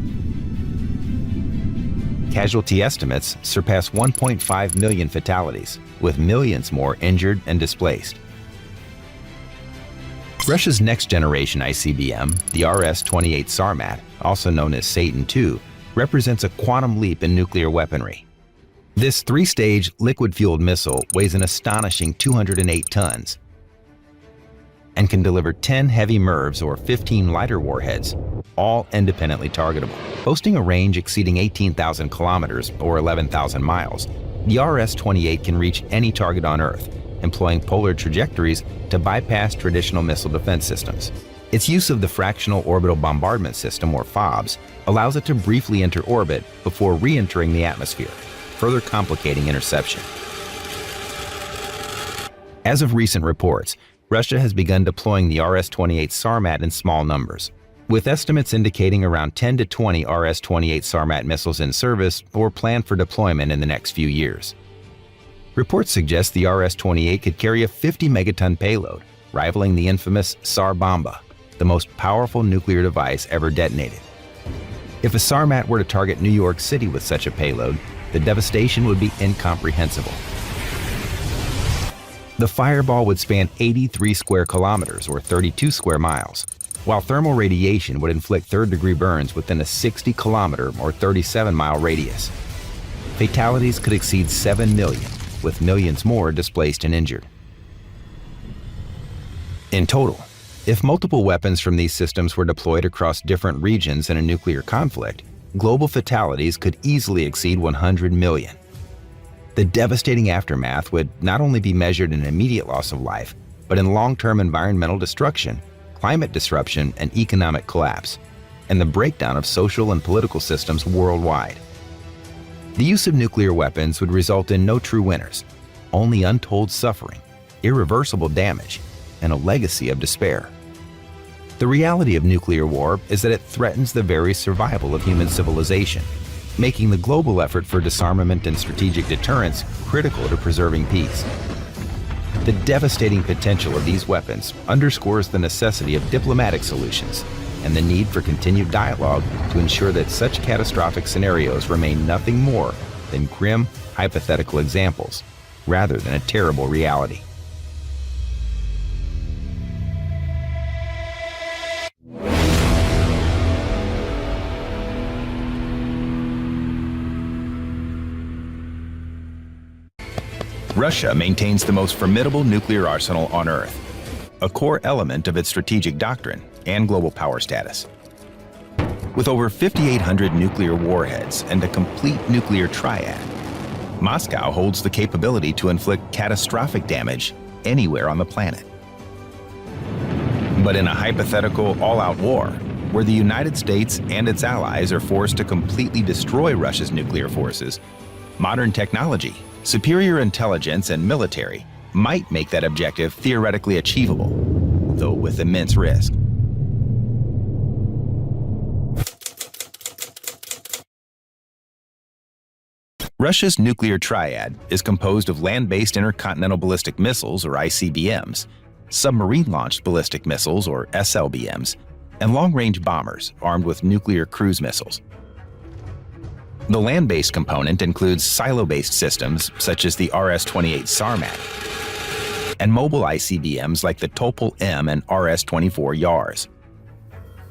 Casualty estimates surpass 1.5 million fatalities, with millions more injured and displaced. Russia's next-generation ICBM, the RS-28 Sarmat, also known as Satan II, represents a quantum leap in nuclear weaponry. This 3-stage liquid-fueled missile weighs an astonishing 208 tons and can deliver 10 heavy MIRVs or 15 lighter warheads, all independently targetable. Boasting a range exceeding 18,000 kilometers or 11,000 miles, the RS-28 can reach any target on Earth, employing polar trajectories to bypass traditional missile defense systems. Its use of the Fractional Orbital Bombardment System, or FOBS, allows it to briefly enter orbit before re-entering the atmosphere, further complicating interception. As of recent reports, Russia has begun deploying the RS-28 Sarmat in small numbers, with estimates indicating around 10 to 20 RS-28 Sarmat missiles in service or planned for deployment in the next few years. Reports suggest the RS-28 could carry a 50-megaton payload, rivaling the infamous Tsar Bomba, the most powerful nuclear device ever detonated. If a Sarmat were to target New York City with such a payload, the devastation would be incomprehensible. The fireball would span 83 square kilometers or 32 square miles, while thermal radiation would inflict third-degree burns within a 60-kilometer or 37-mile radius. Fatalities could exceed 7 million, with millions more displaced and injured. In total, if multiple weapons from these systems were deployed across different regions in a nuclear conflict, global fatalities could easily exceed 100 million. The devastating aftermath would not only be measured in immediate loss of life, but in long-term environmental destruction, climate disruption, and economic collapse, and the breakdown of social and political systems worldwide. The use of nuclear weapons would result in no true winners, only untold suffering, irreversible damage, and a legacy of despair. The reality of nuclear war is that it threatens the very survival of human civilization, making the global effort for disarmament and strategic deterrence critical to preserving peace. The devastating potential of these weapons underscores the necessity of diplomatic solutions and the need for continued dialogue to ensure that such catastrophic scenarios remain nothing more than grim, hypothetical examples, rather than a terrible reality. Russia maintains the most formidable nuclear arsenal on Earth, a core element of its strategic doctrine and global power status. With over 5,800 nuclear warheads and a complete nuclear triad, Moscow holds the capability to inflict catastrophic damage anywhere on the planet. But in a hypothetical all-out war, where the United States and its allies are forced to completely destroy Russia's nuclear forces, modern technology, superior intelligence, and military might make that objective theoretically achievable, though with immense risk. Russia's nuclear triad is composed of land-based intercontinental ballistic missiles, or ICBMs, submarine-launched ballistic missiles, or SLBMs, and long-range bombers armed with nuclear cruise missiles. The land-based component includes silo-based systems such as the RS-28 Sarmat and mobile ICBMs like the Topol-M and RS-24 Yars.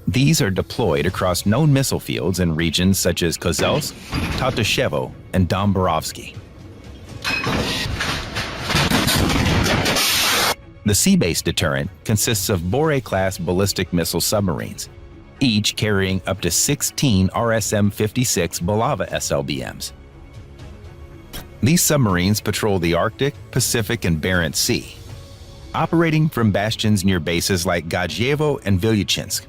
These are deployed across known missile fields in regions such as Kozelsk, Tatashevo, and Dombarovsky. The sea-based deterrent consists of Bore-class ballistic missile submarines, each carrying up to 16 RSM-56 Bulava SLBMs. These submarines patrol the Arctic, Pacific, and Barents Sea, operating from bastions near bases like Gadzhievo and Vilyuchinsk.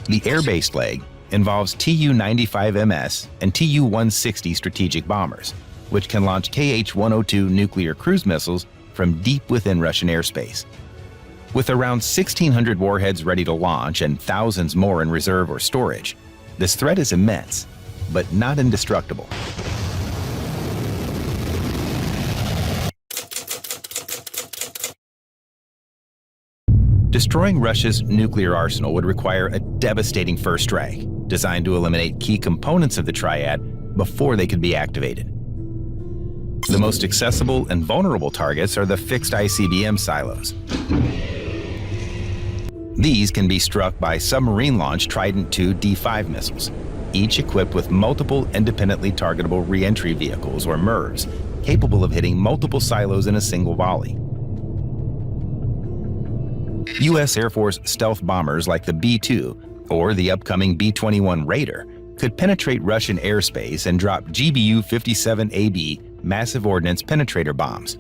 The air-based leg involves Tu-95MS and Tu-160 strategic bombers, which can launch Kh-102 nuclear cruise missiles from deep within Russian airspace. With around 1,600 warheads ready to launch and thousands more in reserve or storage, this threat is immense, but not indestructible. Destroying Russia's nuclear arsenal would require a devastating first strike, designed to eliminate key components of the triad before they could be activated. The most accessible and vulnerable targets are the fixed ICBM silos. These can be struck by submarine-launched Trident II D5 missiles, each equipped with multiple independently targetable re-entry vehicles, or MIRVs, capable of hitting multiple silos in a single volley. U.S. Air Force stealth bombers like the B-2 or the upcoming B-21 Raider could penetrate Russian airspace and drop GBU-57AB massive ordnance penetrator bombs,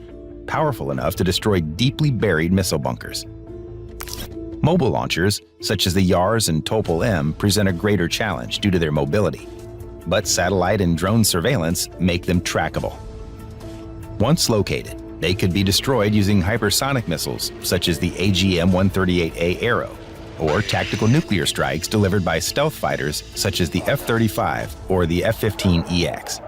powerful enough to destroy deeply buried missile bunkers. Mobile launchers, such as the Yars and Topol-M, present a greater challenge due to their mobility. but satellite and drone surveillance make them trackable. Once located, they could be destroyed using hypersonic missiles such as the AGM-138A Arrow, or tactical nuclear strikes delivered by stealth fighters such as the F-35 or the F-15EX.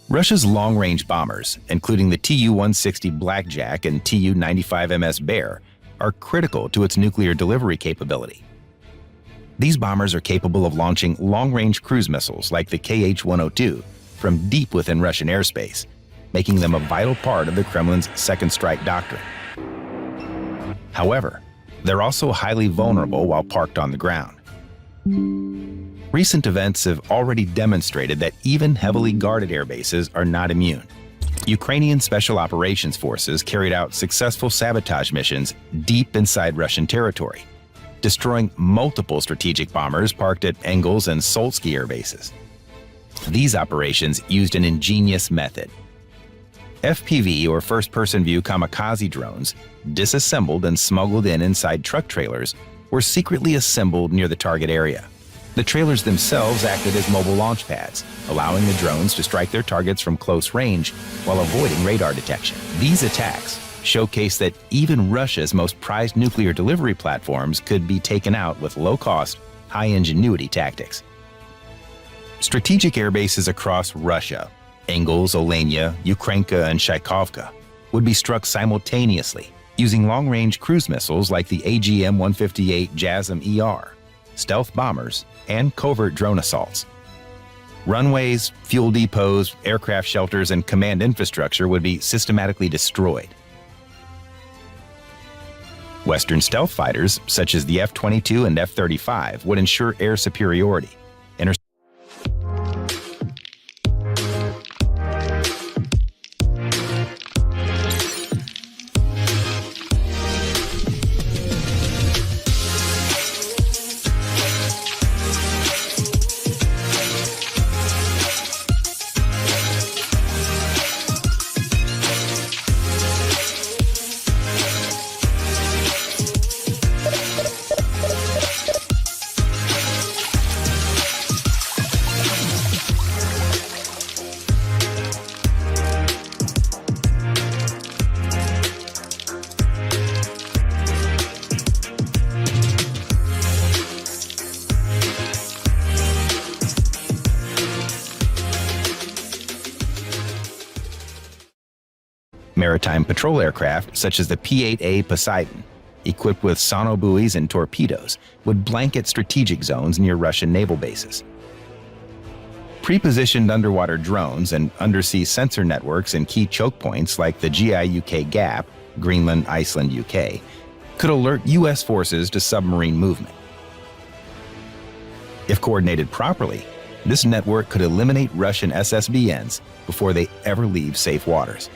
Russia's long-range bombers, including the Tu-160 Blackjack and Tu-95MS Bear, are critical to its nuclear delivery capability. These bombers are capable of launching long-range cruise missiles like the Kh-102 from deep within Russian airspace, making them a vital part of the Kremlin's Second Strike doctrine. However, they're also highly vulnerable while parked on the ground. Recent events have already demonstrated that even heavily guarded air bases are not immune. Ukrainian Special Operations Forces carried out successful sabotage missions deep inside Russian territory, destroying multiple strategic bombers parked at Engels and Solsky air bases. These operations used an ingenious method. FPV, or first-person view kamikaze drones, disassembled and smuggled inside truck trailers, were secretly assembled near the target area. The trailers themselves acted as mobile launch pads, allowing the drones to strike their targets from close range while avoiding radar detection. These attacks showcase that even Russia's most prized nuclear delivery platforms could be taken out with low-cost, high-ingenuity tactics. Strategic airbases across Russia, Engels, Olenya, Ukrainka, and Tchaikovka, would be struck simultaneously using long-range cruise missiles like the AGM-158 JASSM-ER, stealth bombers, and covert drone assaults. Runways, fuel depots, aircraft shelters, and command infrastructure would be systematically destroyed. Western stealth fighters, such as the F-22 and F-35, would ensure air superiority. Maritime patrol aircraft, such as the P-8A Poseidon, equipped with sono buoys and torpedoes, would blanket strategic zones near Russian naval bases. Pre-positioned underwater drones and undersea sensor networks in key choke points like the GIUK Gap, Greenland, Iceland, UK, could alert U.S. forces to submarine movement. If coordinated properly, this network could eliminate Russian SSBNs before they ever leave safe waters.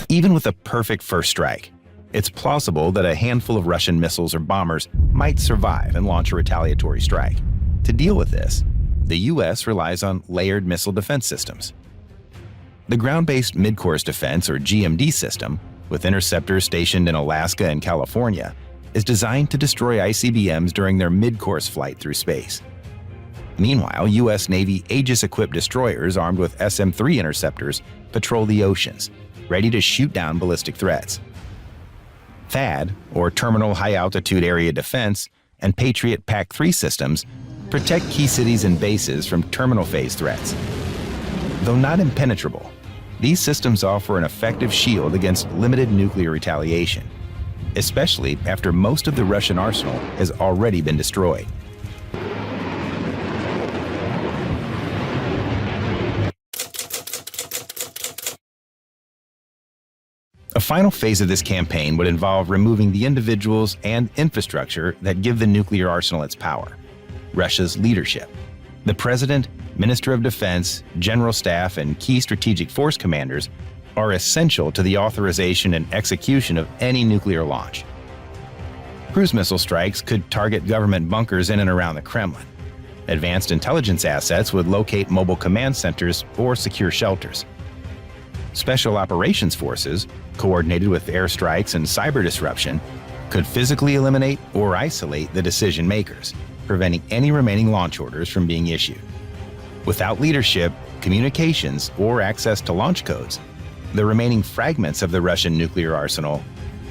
Even with a perfect first strike, it's plausible that a handful of Russian missiles or bombers might survive and launch a retaliatory strike. To deal with this, the U.S. relies on layered missile defense systems. The Ground-Based Midcourse Defense, or GMD system, with interceptors stationed in Alaska and California, is designed to destroy ICBMs during their mid-course flight through space. Meanwhile, U.S. Navy Aegis-equipped destroyers armed with SM-3 interceptors patrol the oceans, ready to shoot down ballistic threats. THAAD, or Terminal High Altitude Area Defense, and Patriot PAC-3 systems protect key cities and bases from terminal phase threats. Though not impenetrable, these systems offer an effective shield against limited nuclear retaliation, especially after most of the Russian arsenal has already been destroyed. A final phase of this campaign would involve removing the individuals and infrastructure that give the nuclear arsenal its power: Russia's leadership. The President, Minister of Defense, General Staff, and key strategic force commanders are essential to the authorization and execution of any nuclear launch. Cruise missile strikes could target government bunkers in and around the Kremlin. Advanced intelligence assets would locate mobile command centers or secure shelters. Special operations forces, coordinated with airstrikes and cyber disruption, could physically eliminate or isolate the decision makers, preventing any remaining launch orders from being issued. Without leadership, communications, or access to launch codes, the remaining fragments of the Russian nuclear arsenal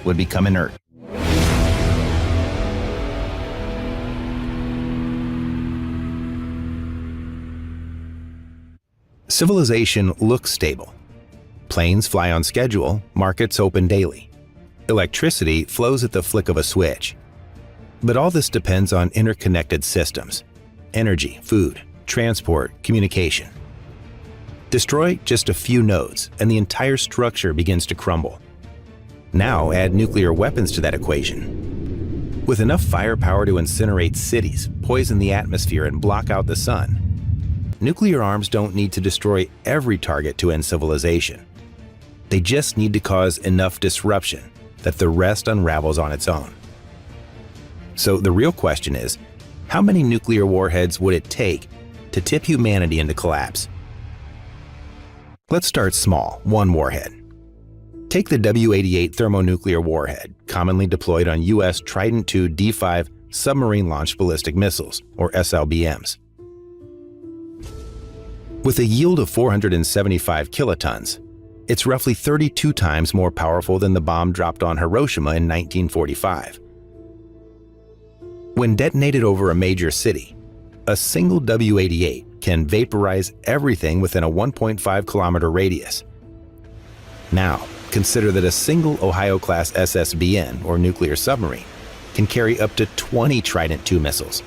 would become inert. Civilization looks stable. Planes fly on schedule, markets open daily. Electricity flows at the flick of a switch. But all this depends on interconnected systems: energy, food, transport, communication. Destroy just a few nodes, and the entire structure begins to crumble. Now add nuclear weapons to that equation. With enough firepower to incinerate cities, poison the atmosphere, and block out the sun, nuclear arms don't need to destroy every target to end civilization. They just need to cause enough disruption that the rest unravels on its own. So the real question is, how many nuclear warheads would it take to tip humanity into collapse? Let's start small, one warhead. Take the W-88 thermonuclear warhead, commonly deployed on U.S. Trident II D5 submarine-launched ballistic missiles, or SLBMs. With a yield of 475 kilotons, it's roughly 32 times more powerful than the bomb dropped on Hiroshima in 1945. When detonated over a major city, a single W-88 can vaporize everything within a 1.5 kilometer radius. Now, consider that a single Ohio-class SSBN, or nuclear submarine, can carry up to 20 Trident II missiles,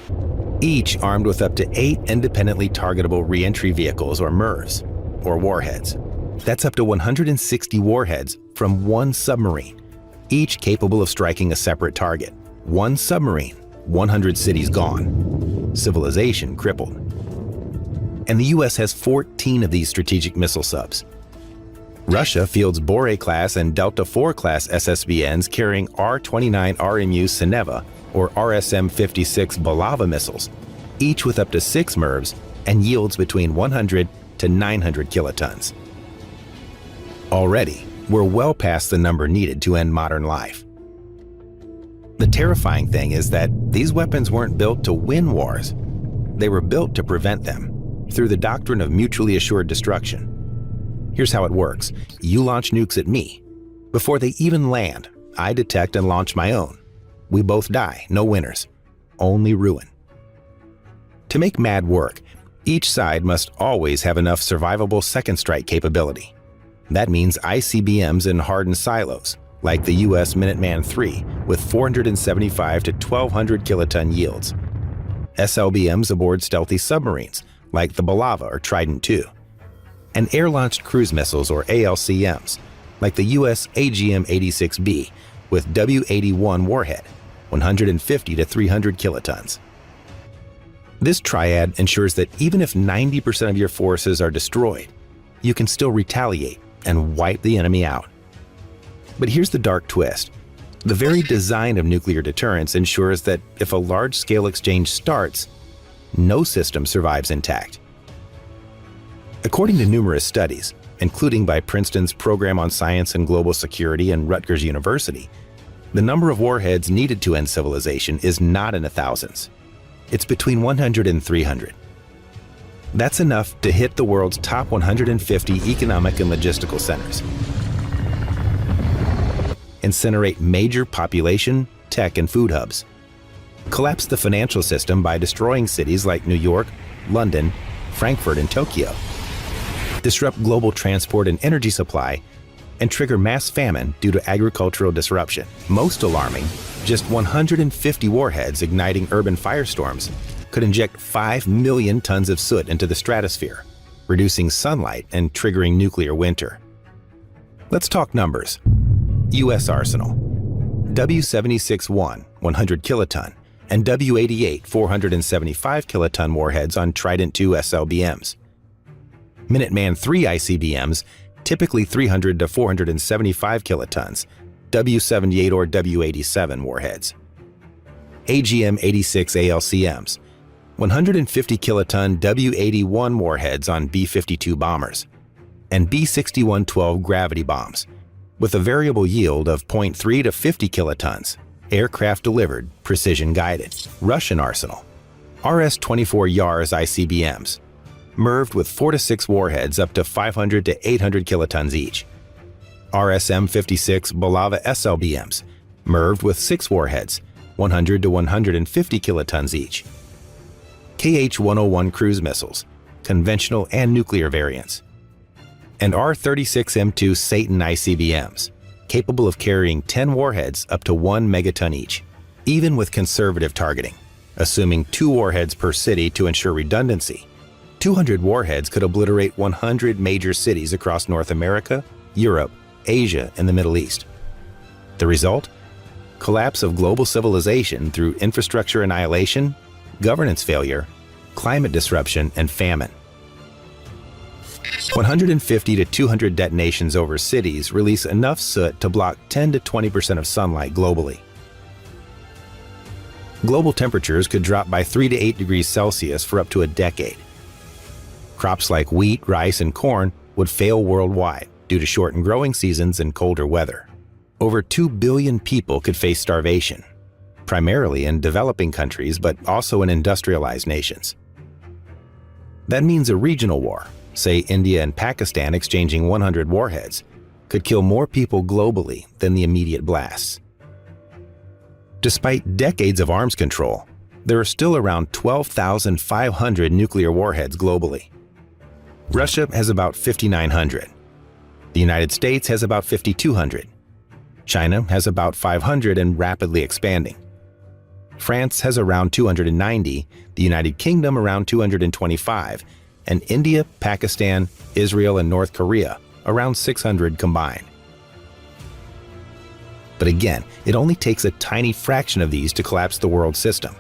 each armed with up to 8 independently targetable reentry vehicles, or MIRVs, or warheads. That's up to 160 warheads from one submarine, each capable of striking a separate target. One submarine, 100 cities gone, civilization crippled. And the US has 14 of these strategic missile subs. Russia fields Bore-class and Delta IV-class SSBNs carrying R-29 RMU Sineva or RSM-56 Bulava missiles, each with up to 6 MIRVs and yields between 100 to 900 kilotons. Already, we're well past the number needed to end modern life. The terrifying thing is that these weapons weren't built to win wars. They were built to prevent them, through the doctrine of mutually assured destruction. Here's how it works. You launch nukes at me. Before they even land, I detect and launch my own. We both die, no winners, only ruin. To make MAD work, each side must always have enough survivable second strike capability. That means ICBMs in hardened silos, like the US Minuteman III, with 475 to 1,200 kiloton yields. SLBMs aboard stealthy submarines, like the Bulava or Trident II. And air-launched cruise missiles, or ALCMs, like the US AGM-86B, with W-81 warhead, 150 to 300 kilotons. This triad ensures that even if 90% of your forces are destroyed, you can still retaliate and wipe the enemy out. But here's the dark twist. The very design of nuclear deterrence ensures that if a large-scale exchange starts, no system survives intact. According to numerous studies, including by Princeton's Program on Science and Global Security and Rutgers University, the number of warheads needed to end civilization is not in the thousands. It's between 100 and 300. That's enough to hit the world's top 150 economic and logistical centers, incinerate major population, tech, and food hubs, collapse the financial system by destroying cities like New York, London, Frankfurt, and Tokyo, disrupt global transport and energy supply, and trigger mass famine due to agricultural disruption. Most alarming, just 150 warheads igniting urban firestorms could inject 5 million tons of soot into the stratosphere, reducing sunlight and triggering nuclear winter. Let's talk numbers. U.S. arsenal: W-76-1, 100 kiloton, and W-88, 475 kiloton warheads on Trident II SLBMs. Minuteman III ICBMs, typically 300 to 475 kilotons, W-78 or W-87 warheads. AGM-86 ALCMs, 150 kiloton W-81 warheads on B-52 bombers. and B-6112 gravity bombs, with a variable yield of 0.3 to 50 kilotons, aircraft-delivered, precision-guided. Russian arsenal: RS-24 Yars ICBMs, MIRVed with 4 to 6 warheads up to 500 to 800 kilotons each. RSM-56 Bulava SLBMs, MIRVed with 6 warheads, 100 to 150 kilotons each. KH-101 cruise missiles, conventional and nuclear variants. And R-36M2 Satan ICBMs, capable of carrying 10 warheads up to 1 megaton each, even with conservative targeting. Assuming 2 warheads per city to ensure redundancy, 200 warheads could obliterate 100 major cities across North America, Europe, Asia, and the Middle East. The result? Collapse of global civilization through infrastructure annihilation, governance failure, climate disruption, and famine. 150 to 200 detonations over cities release enough soot to block 10 to 20% of sunlight globally. Global temperatures could drop by 3 to 8 degrees Celsius for up to a decade. Crops like wheat, rice, and corn would fail worldwide due to shortened growing seasons and colder weather. Over 2 billion people could face starvation, primarily in developing countries but also in industrialized nations. That means a regional war, say India and Pakistan exchanging 100 warheads, could kill more people globally than the immediate blasts. Despite decades of arms control, there are still around 12,500 nuclear warheads globally. Russia has about 5,900. The United States has about 5,200. China has about 500 and rapidly expanding. France has around 290, the United Kingdom around 225, and India, Pakistan, Israel, and North Korea around 600 combined. But again, it only takes a tiny fraction of these to collapse the world system.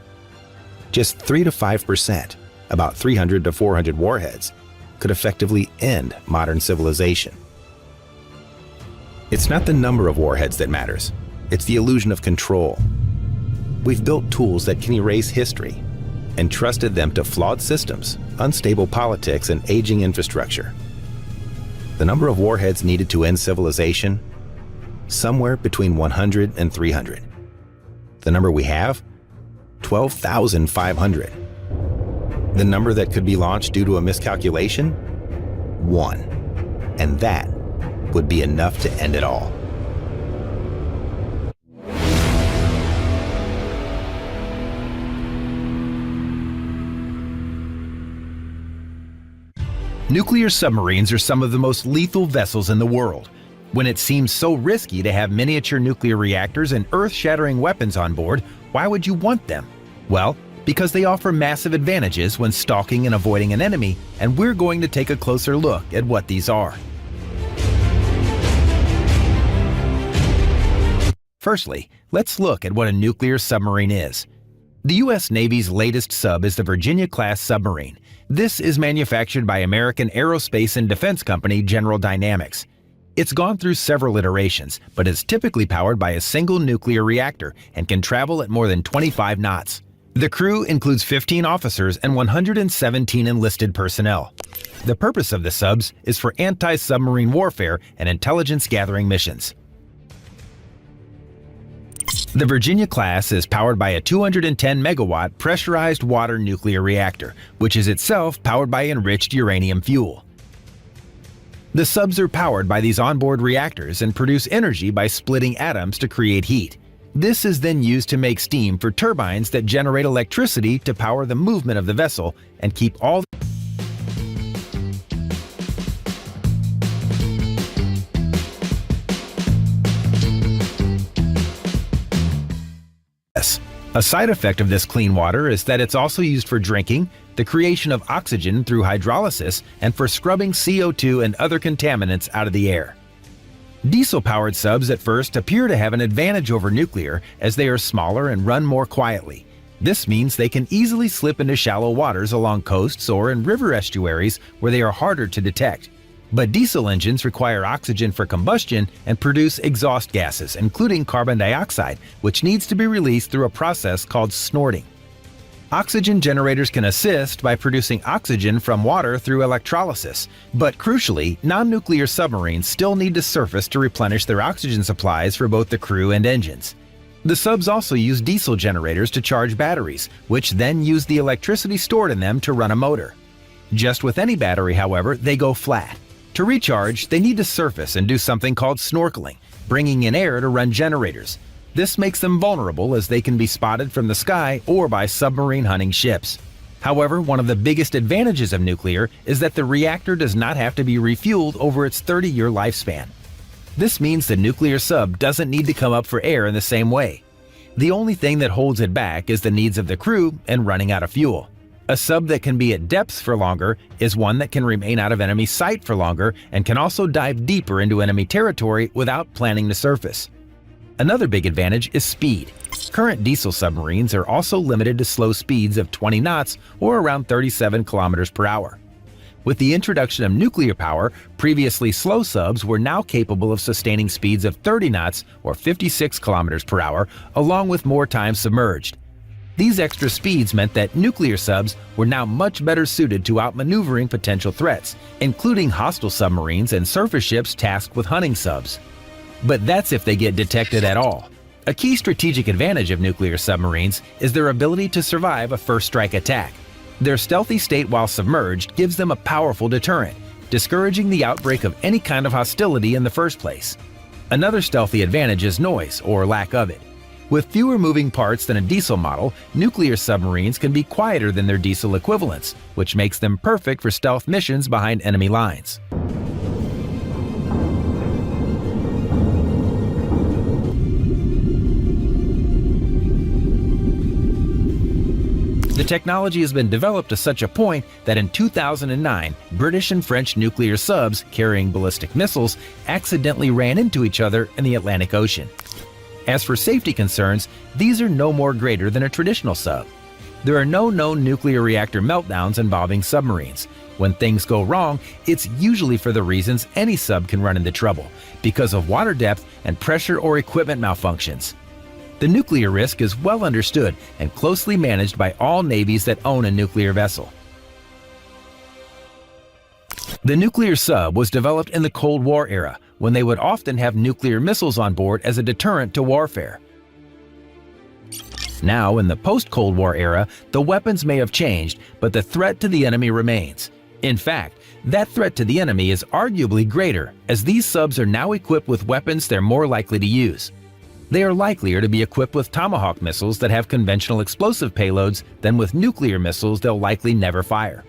Just 3 to 5%, about 300 to 400 warheads, could effectively end modern civilization. It's not the number of warheads that matters, it's the illusion of control. We've built tools that can erase history, and trusted them to flawed systems, unstable politics, and aging infrastructure. The number of warheads needed to end civilization? Somewhere between 100 and 300. The number we have? 12,500. The number that could be launched due to a miscalculation? 1. And that would be enough to end it all. Nuclear submarines are some of the most lethal vessels in the world. When it seems so risky to have miniature nuclear reactors and earth-shattering weapons on board, why would you want them? Well, because they offer massive advantages when stalking and avoiding an enemy, and we're going to take a closer look at what these are. Firstly, let's look at what a nuclear submarine is. The U.S. Navy's latest sub is the Virginia-class submarine. This is manufactured by American aerospace and defense company General Dynamics. It's gone through several iterations, but is typically powered by a single nuclear reactor and can travel at more than 25 knots. The crew includes 15 officers and 117 enlisted personnel. The purpose of the subs is for anti-submarine warfare and intelligence-gathering missions. The Virginia class is powered by a 210-megawatt pressurized water nuclear reactor, which is itself powered by enriched uranium fuel. The subs are powered by these onboard reactors and produce energy by splitting atoms to create heat. This is then used to make steam for turbines that generate electricity to power the movement of the vessel and keep all A side effect of this clean water is that it's also used for drinking, the creation of oxygen through hydrolysis, and for scrubbing CO2 and other contaminants out of the air. Diesel-powered subs at first appear to have an advantage over nuclear as they are smaller and run more quietly. This means they can easily slip into shallow waters along coasts or in river estuaries where they are harder to detect. But diesel engines require oxygen for combustion and produce exhaust gases, including carbon dioxide, which needs to be released through a process called snorting. Oxygen generators can assist by producing oxygen from water through electrolysis, but crucially, non-nuclear submarines still need to surface to replenish their oxygen supplies for both the crew and engines. The subs also use diesel generators to charge batteries, which then use the electricity stored in them to run a motor. Just with any battery, however, they go flat. To recharge, they need to surface and do something called snorkeling, bringing in air to run generators. This makes them vulnerable as they can be spotted from the sky or by submarine hunting ships. However, one of the biggest advantages of nuclear is that the reactor does not have to be refueled over its 30-year lifespan. This means the nuclear sub doesn't need to come up for air in the same way. The only thing that holds it back is the needs of the crew and running out of fuel. A sub that can be at depths for longer is one that can remain out of enemy sight for longer and can also dive deeper into enemy territory without planning to surface. Another big advantage is speed. Current diesel submarines are also limited to slow speeds of 20 knots or around 37 kilometers per hour. With the introduction of nuclear power, previously slow subs were now capable of sustaining speeds of 30 knots or 56 kilometers per hour, along with more time submerged. These extra speeds meant that nuclear subs were now much better suited to outmaneuvering potential threats, including hostile submarines and surface ships tasked with hunting subs. But that's if they get detected at all. A key strategic advantage of nuclear submarines is their ability to survive a first strike attack. Their stealthy state while submerged gives them a powerful deterrent, discouraging the outbreak of any kind of hostility in the first place. Another stealthy advantage is noise, or lack of it. With fewer moving parts than a diesel model, nuclear submarines can be quieter than their diesel equivalents, which makes them perfect for stealth missions behind enemy lines. The technology has been developed to such a point that in 2009, British and French nuclear subs carrying ballistic missiles accidentally ran into each other in the Atlantic Ocean. As for safety concerns, these are no more greater than a traditional sub. There are no known nuclear reactor meltdowns involving submarines. When things go wrong, it's usually for the reasons any sub can run into trouble, because of water depth and pressure or equipment malfunctions. The nuclear risk is well understood and closely managed by all navies that own a nuclear vessel. The nuclear sub was developed in the Cold War era, when they would often have nuclear missiles on board as a deterrent to warfare. Now, in the post-Cold War era, the weapons may have changed, but the threat to the enemy remains. In fact, that threat to the enemy is arguably greater, as these subs are now equipped with weapons they're more likely to use. They are likelier to be equipped with Tomahawk missiles that have conventional explosive payloads than with nuclear missiles they'll likely never fire.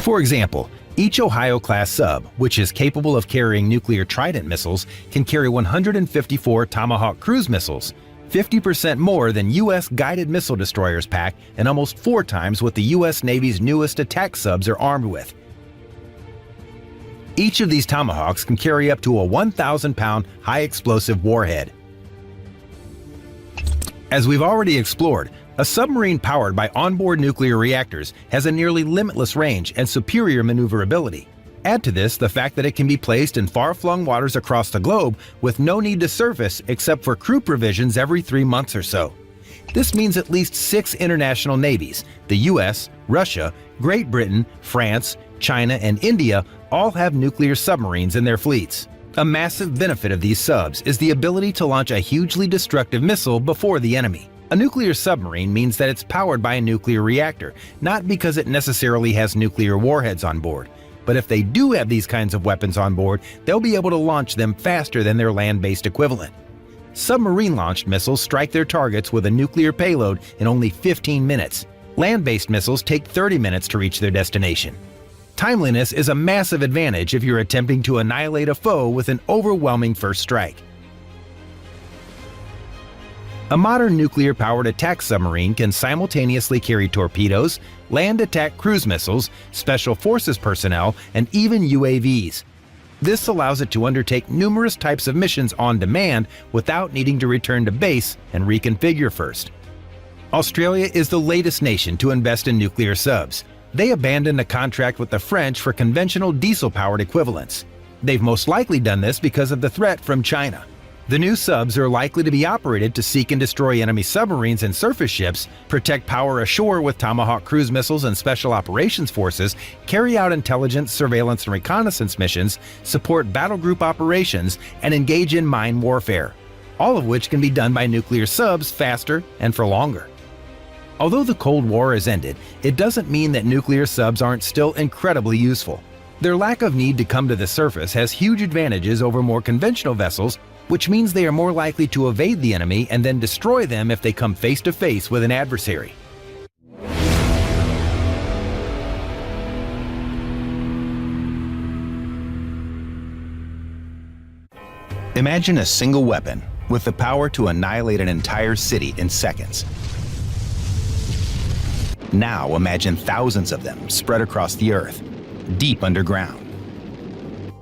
For example, each Ohio-class sub, which is capable of carrying nuclear Trident missiles, can carry 154 Tomahawk cruise missiles, 50% more than U.S. guided missile destroyers pack and almost 4 times what the U.S. Navy's newest attack subs are armed with. Each of these Tomahawks can carry up to a 1,000-pound high-explosive warhead. As we've already explored, a submarine powered by onboard nuclear reactors has a nearly limitless range and superior maneuverability. Add to this the fact that it can be placed in far-flung waters across the globe with no need to surface except for crew provisions every 3 months or so. This means at least 6 international navies, the US, Russia, Great Britain, France, China, and India, all have nuclear submarines in their fleets. A massive benefit of these subs is the ability to launch a hugely destructive missile before the enemy. A nuclear submarine means that it's powered by a nuclear reactor, not because it necessarily has nuclear warheads on board. But if they do have these kinds of weapons on board, they'll be able to launch them faster than their land-based equivalent. Submarine-launched missiles strike their targets with a nuclear payload in only 15 minutes. Land-based missiles take 30 minutes to reach their destination. Timeliness is a massive advantage if you're attempting to annihilate a foe with an overwhelming first strike. A modern nuclear-powered attack submarine can simultaneously carry torpedoes, land attack cruise missiles, special forces personnel, and even UAVs. This allows it to undertake numerous types of missions on demand without needing to return to base and reconfigure first. Australia is the latest nation to invest in nuclear subs. They abandoned a contract with the French for conventional diesel-powered equivalents. They've most likely done this because of the threat from China. The new subs are likely to be operated to seek and destroy enemy submarines and surface ships, protect power ashore with Tomahawk cruise missiles and special operations forces, carry out intelligence, surveillance, and reconnaissance missions, support battle group operations, and engage in mine warfare, all of which can be done by nuclear subs faster and for longer. Although the Cold War has ended, it doesn't mean that nuclear subs aren't still incredibly useful. Their lack of need to come to the surface has huge advantages over more conventional vessels, which means they are more likely to evade the enemy and then destroy them if they come face to face with an adversary. Imagine a single weapon with the power to annihilate an entire city in seconds. Now imagine thousands of them spread across the Earth, deep underground,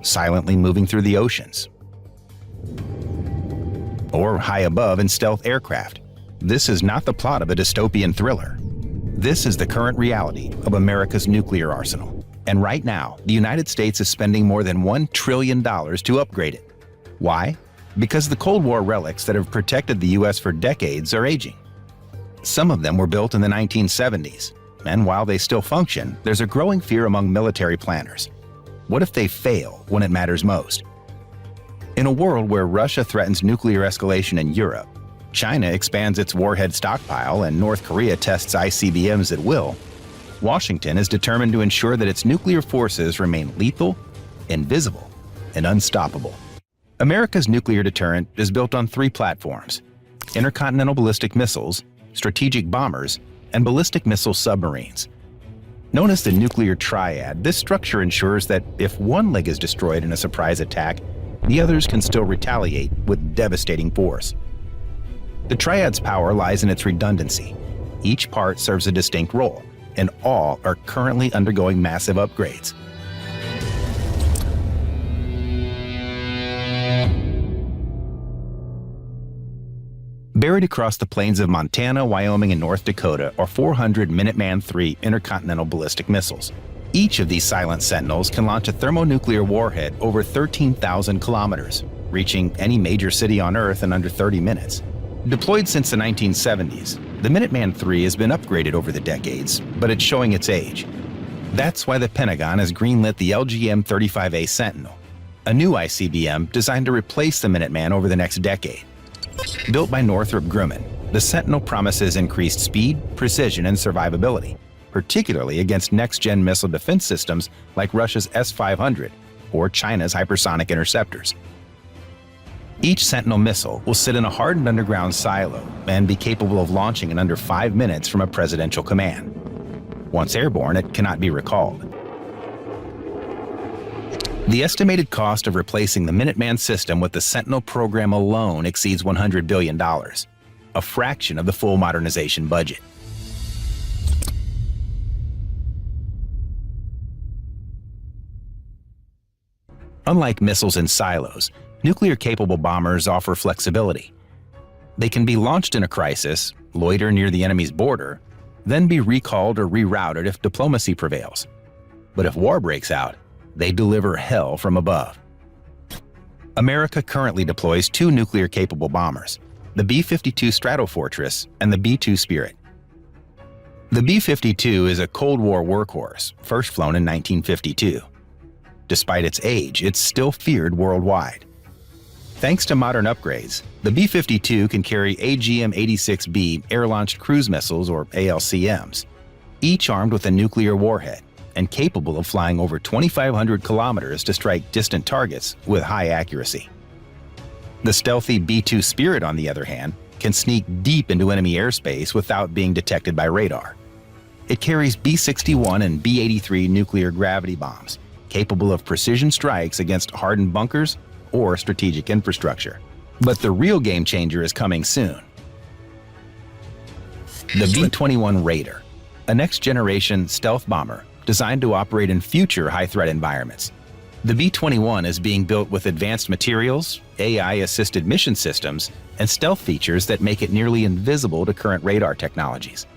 silently moving through the oceans, or high above in stealth aircraft. This is not the plot of a dystopian thriller. This is the current reality of America's nuclear arsenal. And right now, the United States is spending more than $1 trillion to upgrade it. Why? Because the Cold War relics that have protected the US for decades are aging. Some of them were built in the 1970s, and while they still function, there's a growing fear among military planners. What if they fail when it matters most? In a world where Russia threatens nuclear escalation in Europe, China expands its warhead stockpile, and North Korea tests ICBMs at will, Washington is determined to ensure that its nuclear forces remain lethal, invisible, and unstoppable. America's nuclear deterrent is built on 3 platforms: intercontinental ballistic missiles, strategic bombers, and ballistic missile submarines. Known as the nuclear triad, this structure ensures that if one leg is destroyed in a surprise attack, the others can still retaliate with devastating force. The triad's power lies in its redundancy. Each part serves a distinct role, and all are currently undergoing massive upgrades. Buried across the plains of Montana, Wyoming, and North Dakota are 400 Minuteman III intercontinental ballistic missiles. Each of these silent sentinels can launch a thermonuclear warhead over 13,000 kilometers, reaching any major city on Earth in under 30 minutes. Deployed since the 1970s, the Minuteman III has been upgraded over the decades, but it's showing its age. That's why the Pentagon has greenlit the LGM-35A Sentinel, a new ICBM designed to replace the Minuteman over the next decade. Built by Northrop Grumman, the Sentinel promises increased speed, precision, and survivability, particularly against next-gen missile defense systems like Russia's S-500 or China's hypersonic interceptors. Each Sentinel missile will sit in a hardened underground silo and be capable of launching in under 5 minutes from a presidential command. Once airborne, it cannot be recalled. The estimated cost of replacing the Minuteman system with the Sentinel program alone exceeds $100 billion, a fraction of the full modernization budget. Unlike missiles in silos, nuclear-capable bombers offer flexibility. They can be launched in a crisis, loiter near the enemy's border, then be recalled or rerouted if diplomacy prevails. But if war breaks out, they deliver hell from above. America currently deploys 2 nuclear-capable bombers, the B-52 Stratofortress and the B-2 Spirit. The B-52 is a Cold War workhorse, first flown in 1952. Despite its age, it's still feared worldwide. Thanks to modern upgrades, the B-52 can carry AGM-86B air-launched cruise missiles, or ALCMs, each armed with a nuclear warhead and capable of flying over 2,500 kilometers to strike distant targets with high accuracy. The stealthy B-2 Spirit, on the other hand, can sneak deep into enemy airspace without being detected by radar. It carries B-61 and B-83 nuclear gravity bombs, capable of precision strikes against hardened bunkers or strategic infrastructure. But the real game changer is coming soon. The B-21 Raider, a next-generation stealth bomber designed to operate in future high-threat environments. The B-21 is being built with advanced materials, AI-assisted mission systems, and stealth features that make it nearly invisible to current radar technologies.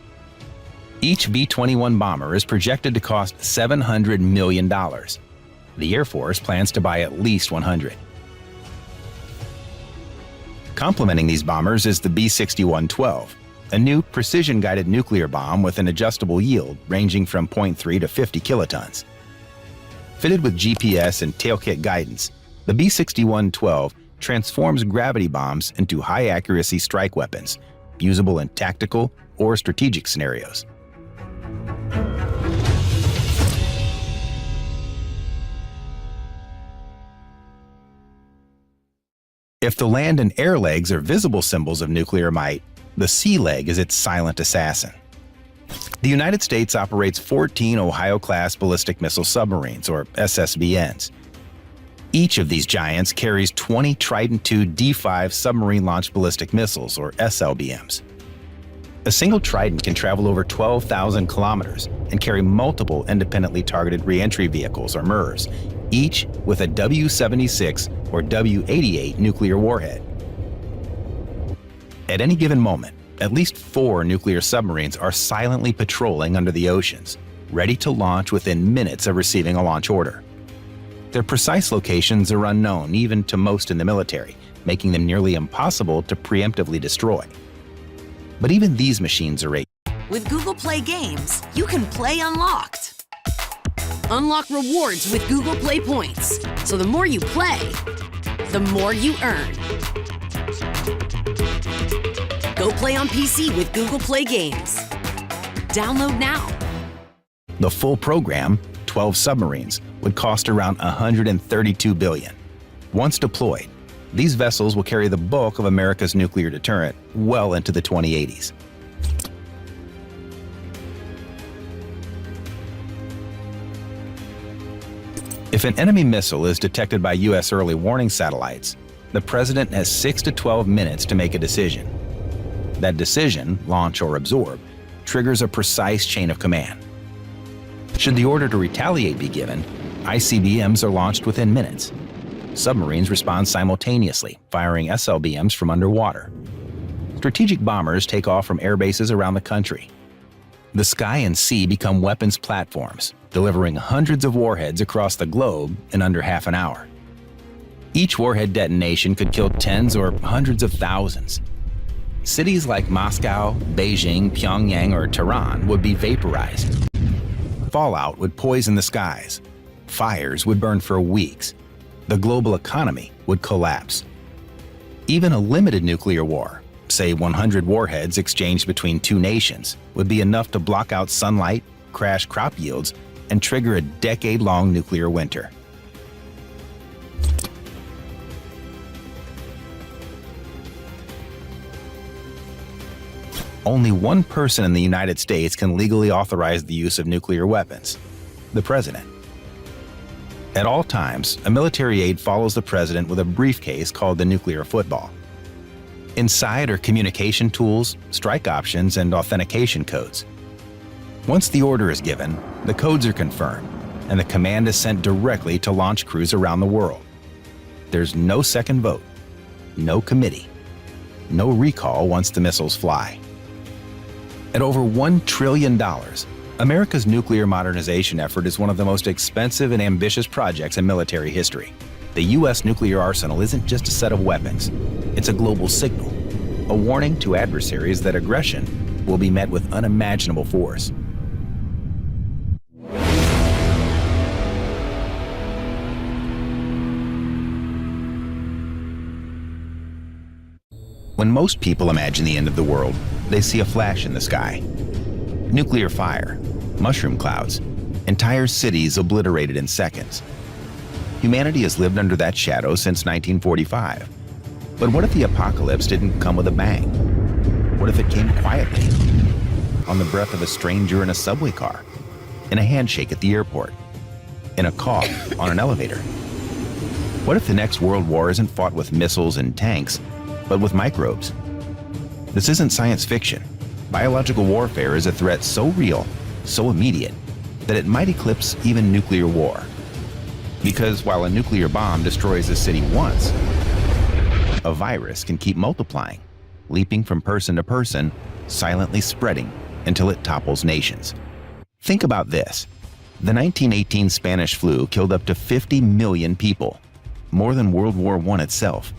Each B-21 bomber is projected to cost $700 million. The Air Force plans to buy at least 100. Complementing these bombers is the B-61-12, a new precision-guided nuclear bomb with an adjustable yield ranging from 0.3 to 50 kilotons. Fitted with GPS and tailkit guidance, the B-61-12 transforms gravity bombs into high-accuracy strike weapons, usable in tactical or strategic scenarios. If the land and air legs are visible symbols of nuclear might, the sea leg is its silent assassin. The United States operates 14 Ohio-class ballistic missile submarines, or SSBNs. Each of these giants carries 20 Trident II D5 submarine-launched ballistic missiles, or SLBMs. A single Trident can travel over 12,000 kilometers and carry multiple independently targeted reentry vehicles, or MIRVs, each with a W-76 or W-88 nuclear warhead. At any given moment, at least 4 nuclear submarines are silently patrolling under the oceans, ready to launch within minutes of receiving a launch order. Their precise locations are unknown even to most in the military, making them nearly impossible to preemptively destroy. But even these machines are With Google Play Games, you can play unlocked. Unlock rewards with Google Play Points. So the more you play, the more you earn. Go play on PC with Google Play Games. Download now. The full program, 12 submarines, would cost around $132 billion. Once deployed, these vessels will carry the bulk of America's nuclear deterrent well into the 2080s. If an enemy missile is detected by U.S. early warning satellites, the president has 6 to 12 minutes to make a decision. That decision, launch or absorb, triggers a precise chain of command. Should the order to retaliate be given, ICBMs are launched within minutes. Submarines respond simultaneously, firing SLBMs from underwater. Strategic bombers take off from air bases around the country. The sky and sea become weapons platforms, delivering hundreds of warheads across the globe in under half an hour. Each warhead detonation could kill tens or hundreds of thousands. Cities like Moscow, Beijing, Pyongyang, or Tehran would be vaporized. Fallout would poison the skies. Fires would burn for weeks. The global economy would collapse. Even a limited nuclear war, say 100 warheads exchanged between 2 nations, would be enough to block out sunlight, crash crop yields, and trigger a decade-long nuclear winter. Only one person in the United States can legally authorize the use of nuclear weapons: the president. At all times, a military aide follows the president with a briefcase called the nuclear football. Inside are communication tools, strike options, and authentication codes. Once the order is given, the codes are confirmed, and the command is sent directly to launch crews around the world. There's no second vote, no committee, no recall once the missiles fly. At over $1 trillion, America's nuclear modernization effort is one of the most expensive and ambitious projects in military history. The U.S. nuclear arsenal isn't just a set of weapons. It's a global signal, a warning to adversaries that aggression will be met with unimaginable force. When most people imagine the end of the world, they see a flash in the sky. Nuclear fire, mushroom clouds, entire cities obliterated in seconds. Humanity has lived under that shadow since 1945. But what if the apocalypse didn't come with a bang? What if it came quietly? On the breath of a stranger in a subway car, in a handshake at the airport, in a cough on an elevator? What if the next world war isn't fought with missiles and tanks, but with microbes? This isn't science fiction. Biological warfare is a threat so real, so immediate, that it might eclipse even nuclear war. Because while a nuclear bomb destroys a city once, a virus can keep multiplying, leaping from person to person, silently spreading until it topples nations. Think about this. The 1918 Spanish flu killed up to 50 million people, more than World War I itself.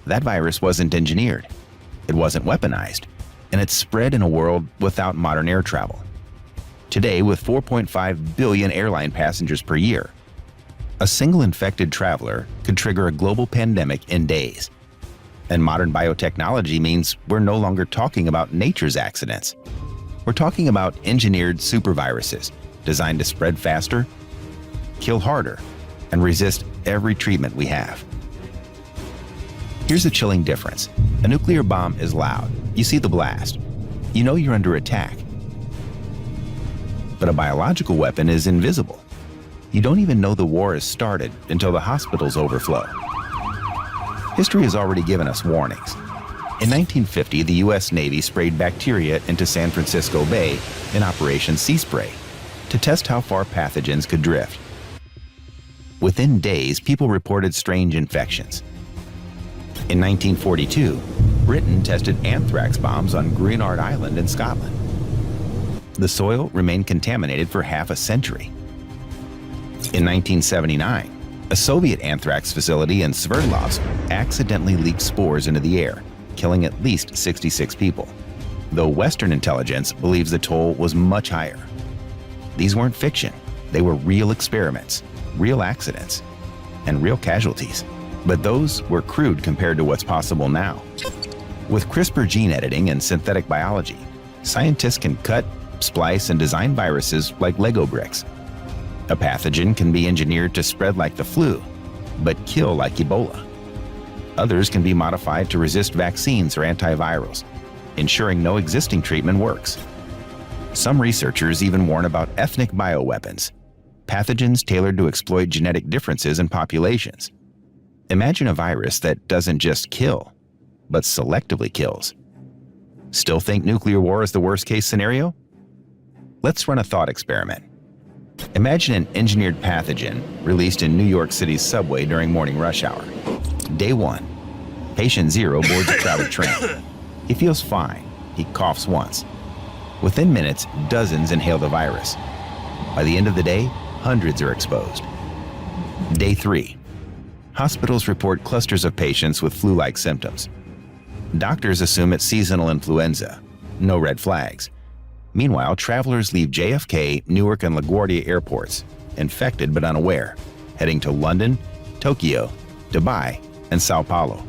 That virus wasn't engineered, it wasn't weaponized, and it spread in a world without modern air travel. Today, with 4.5 billion airline passengers per year, a single infected traveler could trigger a global pandemic in days. And modern biotechnology means we're no longer talking about nature's accidents. We're talking about engineered superviruses designed to spread faster, kill harder, and resist every treatment we have. Here's a chilling difference. A nuclear bomb is loud. You see the blast. You know you're under attack. But a biological weapon is invisible. You don't even know the war has started until the hospitals overflow. History has already given us warnings. In 1950, the U.S. Navy sprayed bacteria into San Francisco Bay in Operation Sea Spray to test how far pathogens could drift. Within days, people reported strange infections. In 1942, Britain tested anthrax bombs on Greenard Island in Scotland. The soil remained contaminated for half a century. In 1979, a Soviet anthrax facility in Sverdlovsk accidentally leaked spores into the air, killing at least 66 people, though Western intelligence believes the toll was much higher. These weren't fiction. They were real experiments, real accidents, and real casualties. But those were crude compared to what's possible now. With CRISPR gene editing and synthetic biology, scientists can cut, splice, and design viruses like Lego bricks. A pathogen can be engineered to spread like the flu, but kill like Ebola. Others can be modified to resist vaccines or antivirals, ensuring no existing treatment works. Some researchers even warn about ethnic bioweapons, pathogens tailored to exploit genetic differences in populations. Imagine a virus that doesn't just kill, but selectively kills. Still think nuclear war is the worst-case scenario? Let's run a thought experiment. Imagine an engineered pathogen released in New York City's subway during morning rush hour. Day 1. Patient 0 boards a crowded train. He feels fine. He coughs once. Within minutes, dozens inhale the virus. By the end of the day, hundreds are exposed. Day 3. Hospitals report clusters of patients with flu-like symptoms. Doctors assume it's seasonal influenza. No red flags. Meanwhile, travelers leave JFK, Newark, and LaGuardia airports, infected but unaware, heading to London, Tokyo, Dubai, and Sao Paulo.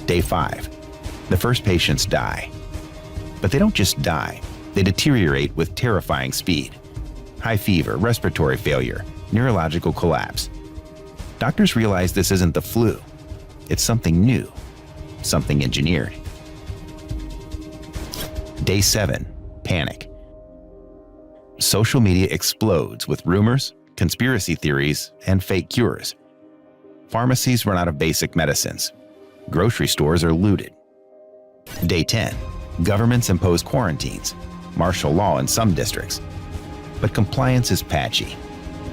Day 5. The first patients die. But they don't just die. They deteriorate with terrifying speed. High fever, respiratory failure, neurological collapse. Doctors realize this isn't the flu. It's something new, something engineered. Day 7. Panic. Social media explodes with rumors, conspiracy theories, and fake cures. Pharmacies run out of basic medicines. Grocery stores are looted. Day 10. Governments impose quarantines, martial law in some districts. But compliance is patchy.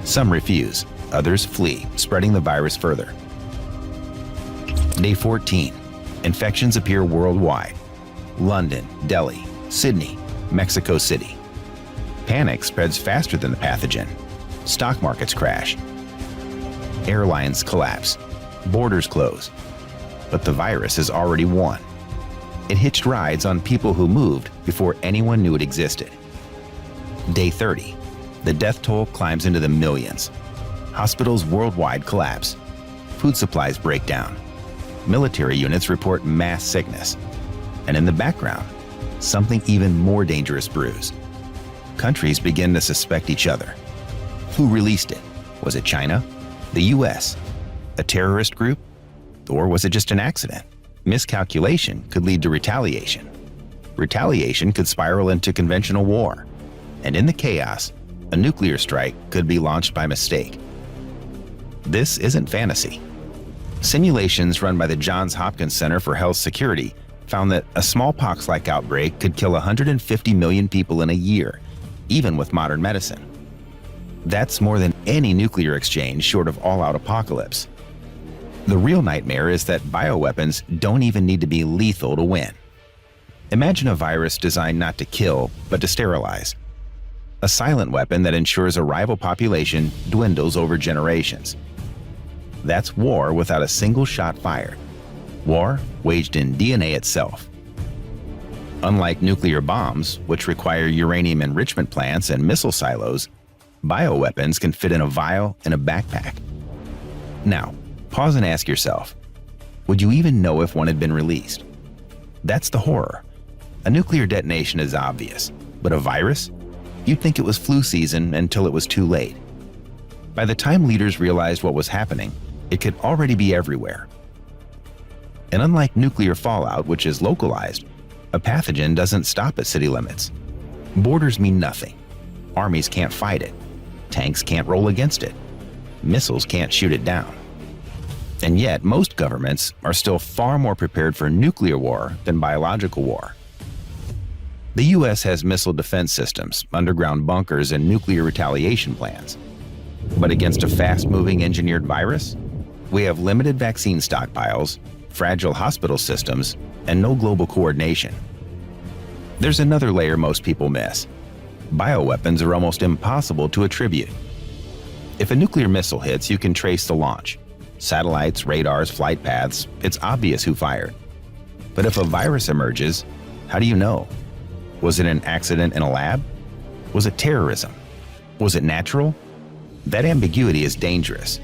Some refuse, others flee, spreading the virus further. Day 14. Infections appear worldwide. London, Delhi, Sydney, Mexico City. Panic spreads faster than the pathogen. Stock markets crash. Airlines collapse. Borders close. But the virus has already won. It hitched rides on people who moved before anyone knew it existed. Day 30. The death toll climbs into the millions. Hospitals worldwide collapse. Food supplies break down. Military units report mass sickness. And in the background, something even more dangerous brews. Countries begin to suspect each other. Who released it? Was it China? The US? A terrorist group? Or was it just an accident? Miscalculation could lead to retaliation. Retaliation could spiral into conventional war. And in the chaos, a nuclear strike could be launched by mistake. This isn't fantasy. Simulations run by the Johns Hopkins Center for Health Security found that a smallpox-like outbreak could kill 150 million people in a year, even with modern medicine. That's more than any nuclear exchange short of all-out apocalypse. The real nightmare is that bioweapons don't even need to be lethal to win. Imagine a virus designed not to kill, but to sterilize. A silent weapon that ensures a rival population dwindles over generations. That's war without a single shot fired, war waged in DNA itself. Unlike nuclear bombs, which require uranium enrichment plants and missile silos, bioweapons can fit in a vial and a backpack. Now, pause and ask yourself, would you even know if one had been released? That's the horror. A nuclear detonation is obvious, but a virus? You'd think it was flu season until it was too late. By the time leaders realized what was happening, it could already be everywhere. And unlike nuclear fallout, which is localized, a pathogen doesn't stop at city limits. Borders mean nothing. Armies can't fight it. Tanks can't roll against it. Missiles can't shoot it down. And yet, most governments are still far more prepared for nuclear war than biological war. The US has missile defense systems, underground bunkers, and nuclear retaliation plans. But against a fast-moving engineered virus, we have limited vaccine stockpiles, fragile hospital systems, and no global coordination. There's another layer most people miss. Bioweapons are almost impossible to attribute. If a nuclear missile hits, you can trace the launch. Satellites, radars, flight paths, it's obvious who fired. But if a virus emerges, how do you know? Was it an accident in a lab? Was it terrorism? Was it natural? That ambiguity is dangerous,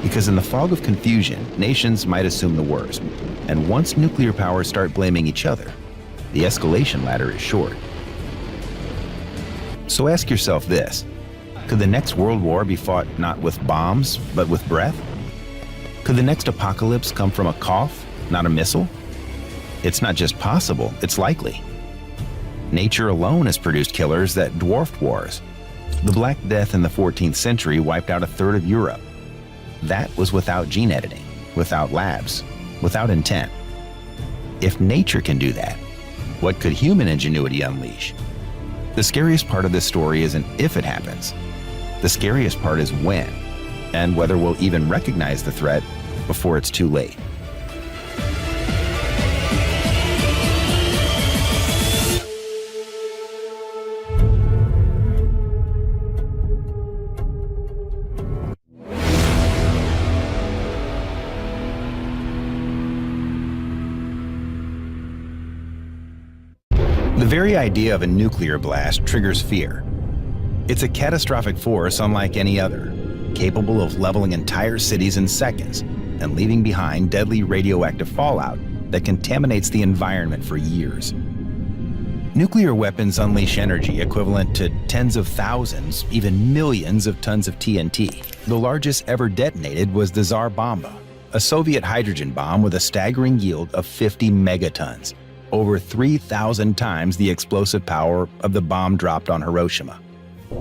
because in the fog of confusion, nations might assume the worst. And once nuclear powers start blaming each other, the escalation ladder is short. So ask yourself this: could the next world war be fought not with bombs, but with breath? Could the next apocalypse come from a cough, not a missile? It's not just possible, it's likely. Nature alone has produced killers that dwarfed wars. The Black Death in the 14th century wiped out a third of Europe. That was without gene editing, without labs, without intent. If nature can do that, what could human ingenuity unleash? The scariest part of this story isn't if it happens. The scariest part is when, and whether we'll even recognize the threat before it's too late. The very idea of a nuclear blast triggers fear. It's a catastrophic force unlike any other, capable of leveling entire cities in seconds and leaving behind deadly radioactive fallout that contaminates the environment for years. Nuclear weapons unleash energy equivalent to tens of thousands, even millions of tons of TNT. The largest ever detonated was the Tsar Bomba, a Soviet hydrogen bomb with a staggering yield of 50 megatons, over 3,000 times the explosive power of the bomb dropped on Hiroshima.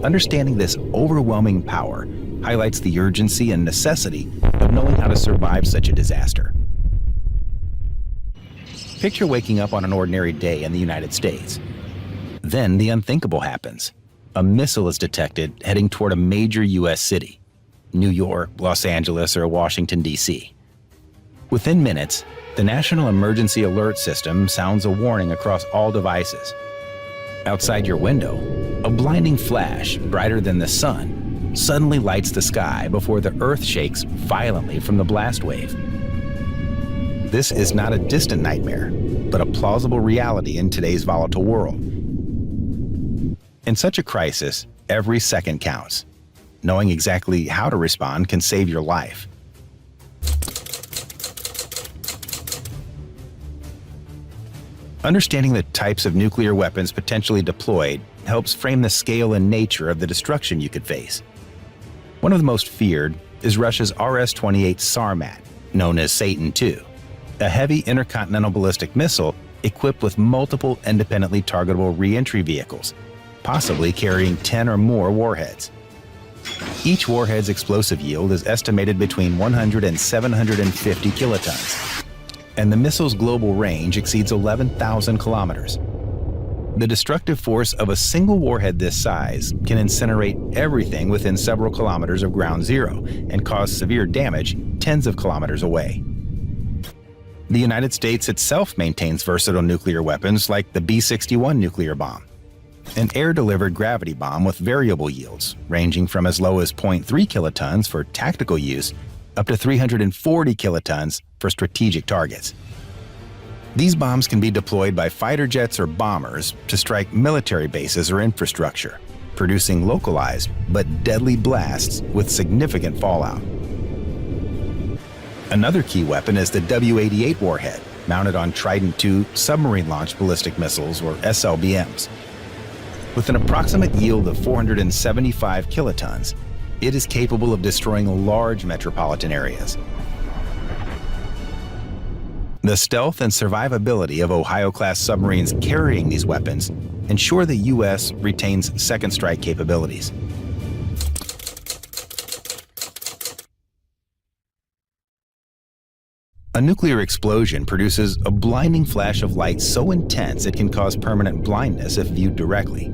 Understanding this overwhelming power highlights the urgency and necessity of knowing how to survive such a disaster. Picture waking up on an ordinary day in the United States. Then the unthinkable happens. A missile is detected heading toward a major U.S. city, New York, Los Angeles, or Washington, D.C. Within minutes, the National Emergency Alert System sounds a warning across all devices. Outside your window, a blinding flash, brighter than the sun, suddenly lights the sky before the Earth shakes violently from the blast wave. This is not a distant nightmare, but a plausible reality in today's volatile world. In such a crisis, every second counts. Knowing exactly how to respond can save your life. Understanding the types of nuclear weapons potentially deployed helps frame the scale and nature of the destruction you could face. One of the most feared is Russia's RS-28 Sarmat, known as Satan II, a heavy intercontinental ballistic missile equipped with multiple independently targetable re-entry vehicles, possibly carrying 10 or more warheads. Each warhead's explosive yield is estimated between 100 and 750 kilotons, and the missile's global range exceeds 11,000 kilometers. The destructive force of a single warhead this size can incinerate everything within several kilometers of ground zero and cause severe damage tens of kilometers away. The United States itself maintains versatile nuclear weapons like the B-61 nuclear bomb, an air-delivered gravity bomb with variable yields ranging from as low as 0.3 kilotons for tactical use up to 340 kilotons for strategic targets. These bombs can be deployed by fighter jets or bombers to strike military bases or infrastructure, producing localized but deadly blasts with significant fallout. Another key weapon is the W-88 warhead, mounted on Trident II submarine-launched ballistic missiles, or SLBMs. With an approximate yield of 475 kilotons, it is capable of destroying large metropolitan areas. The stealth and survivability of Ohio-class submarines carrying these weapons ensure the U.S. retains second strike capabilities. A nuclear explosion produces a blinding flash of light so intense it can cause permanent blindness if viewed directly.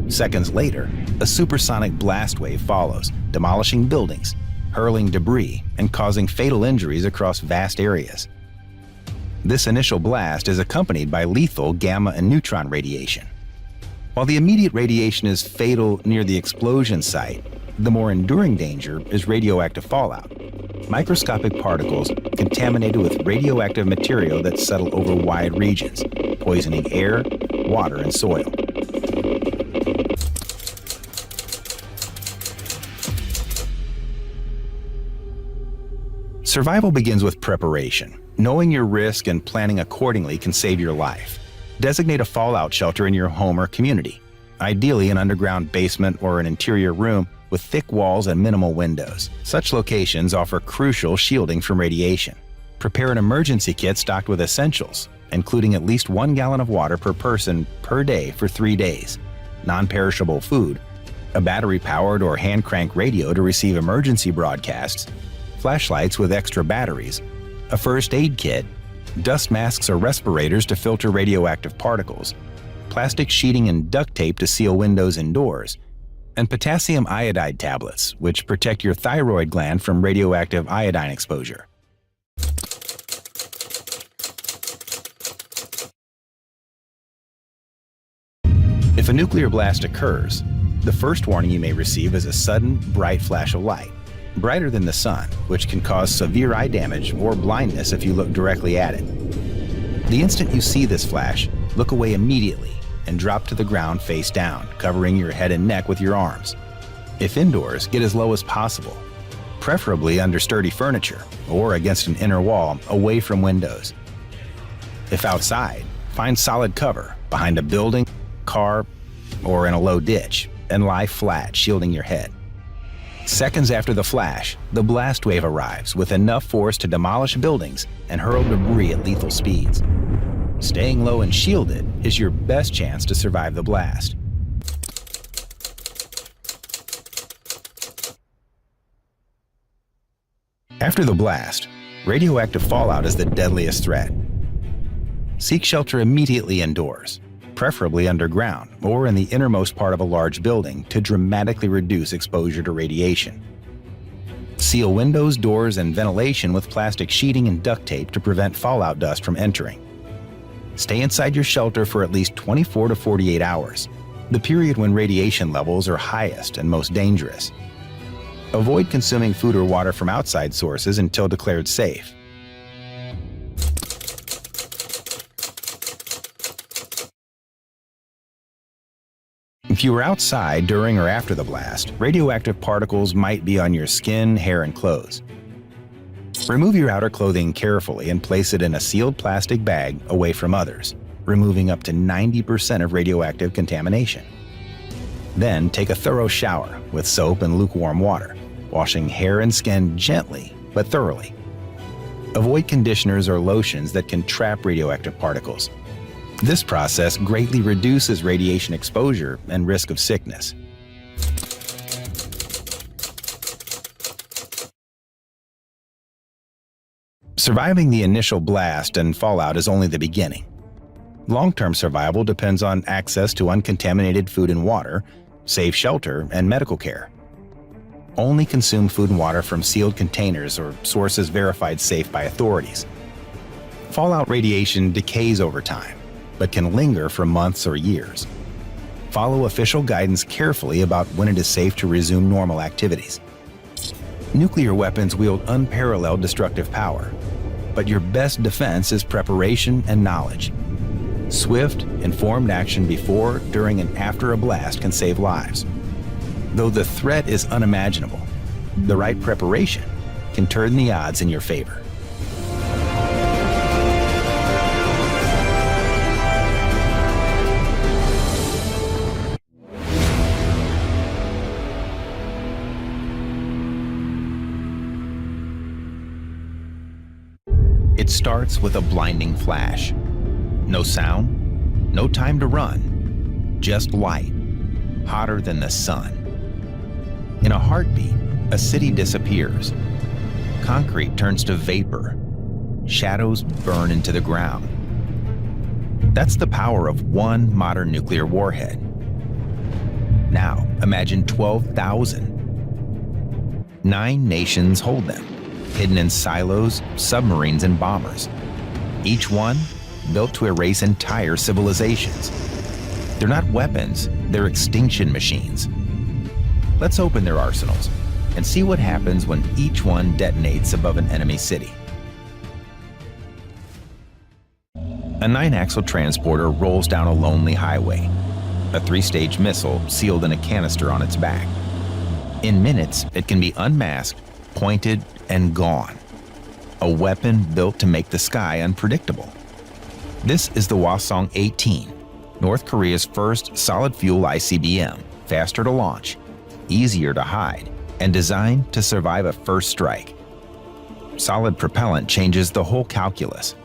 Seconds later, a supersonic blast wave follows, demolishing buildings, hurling debris, and causing fatal injuries across vast areas. This initial blast is accompanied by lethal gamma and neutron radiation. While the immediate radiation is fatal near the explosion site, the more enduring danger is radioactive fallout. Microscopic particles contaminated with radioactive material that settle over wide regions, poisoning air, water, and soil. Survival begins with preparation. Knowing your risk and planning accordingly can save your life. Designate a fallout shelter in your home or community, ideally an underground basement or an interior room with thick walls and minimal windows. Such locations offer crucial shielding from radiation. Prepare an emergency kit stocked with essentials, including at least 1 gallon of water per person per day for 3 days, non-perishable food, a battery-powered or hand-crank radio to receive emergency broadcasts, flashlights with extra batteries, a first aid kit, dust masks or respirators to filter radioactive particles, plastic sheeting and duct tape to seal windows and doors, and potassium iodide tablets, which protect your thyroid gland from radioactive iodine exposure. If a nuclear blast occurs, the first warning you may receive is a sudden, bright flash of light, brighter than the sun, which can cause severe eye damage or blindness if you look directly at it. The instant you see this flash, look away immediately and drop to the ground face down, covering your head and neck with your arms. If indoors, get as low as possible, preferably under sturdy furniture or against an inner wall away from windows. If outside, find solid cover behind a building, car, or in a low ditch, and lie flat, shielding your head. Seconds after the flash, the blast wave arrives with enough force to demolish buildings and hurl debris at lethal speeds. Staying low and shielded is your best chance to survive the blast. After the blast, radioactive fallout is the deadliest threat. Seek shelter immediately indoors, preferably underground or in the innermost part of a large building to dramatically reduce exposure to radiation. Seal windows, doors, and ventilation with plastic sheeting and duct tape to prevent fallout dust from entering. Stay inside your shelter for at least 24 to 48 hours, the period when radiation levels are highest and most dangerous. Avoid consuming food or water from outside sources until declared safe. If you were outside during or after the blast, radioactive particles might be on your skin, hair, and clothes. Remove your outer clothing carefully and place it in a sealed plastic bag away from others, removing up to 90% of radioactive contamination. Then take a thorough shower with soap and lukewarm water, washing hair and skin gently but thoroughly. Avoid conditioners or lotions that can trap radioactive particles. This process greatly reduces radiation exposure and risk of sickness. Surviving the initial blast and fallout is only the beginning. Long-term survival depends on access to uncontaminated food and water, safe shelter, and medical care. Only consume food and water from sealed containers or sources verified safe by authorities. Fallout radiation decays over time, but can linger for months or years. Follow official guidance carefully about when it is safe to resume normal activities. Nuclear weapons wield unparalleled destructive power. But your best defense is preparation and knowledge. Swift, informed action before, during, and after a blast can save lives. Though the threat is unimaginable, the right preparation can turn the odds in your favor. It starts with a blinding flash. No sound, no time to run, just light, hotter than the sun. In a heartbeat, a city disappears. Concrete turns to vapor. Shadows burn into the ground. That's the power of one modern nuclear warhead. Now, imagine 12,000. 9 nations hold them, hidden in silos, submarines, and bombers. Each one built to erase entire civilizations. They're not weapons, they're extinction machines. Let's open their arsenals and see what happens when each one detonates above an enemy city. A 9-axle transporter rolls down a lonely highway, a 3-stage missile sealed in a canister on its back. In minutes, it can be unmasked, pointed, and gone. A weapon built to make the sky unpredictable. This is the Hwasong-18, North Korea's first solid-fuel ICBM, faster to launch, easier to hide, and designed to survive a first strike. Solid propellant changes the whole calculus.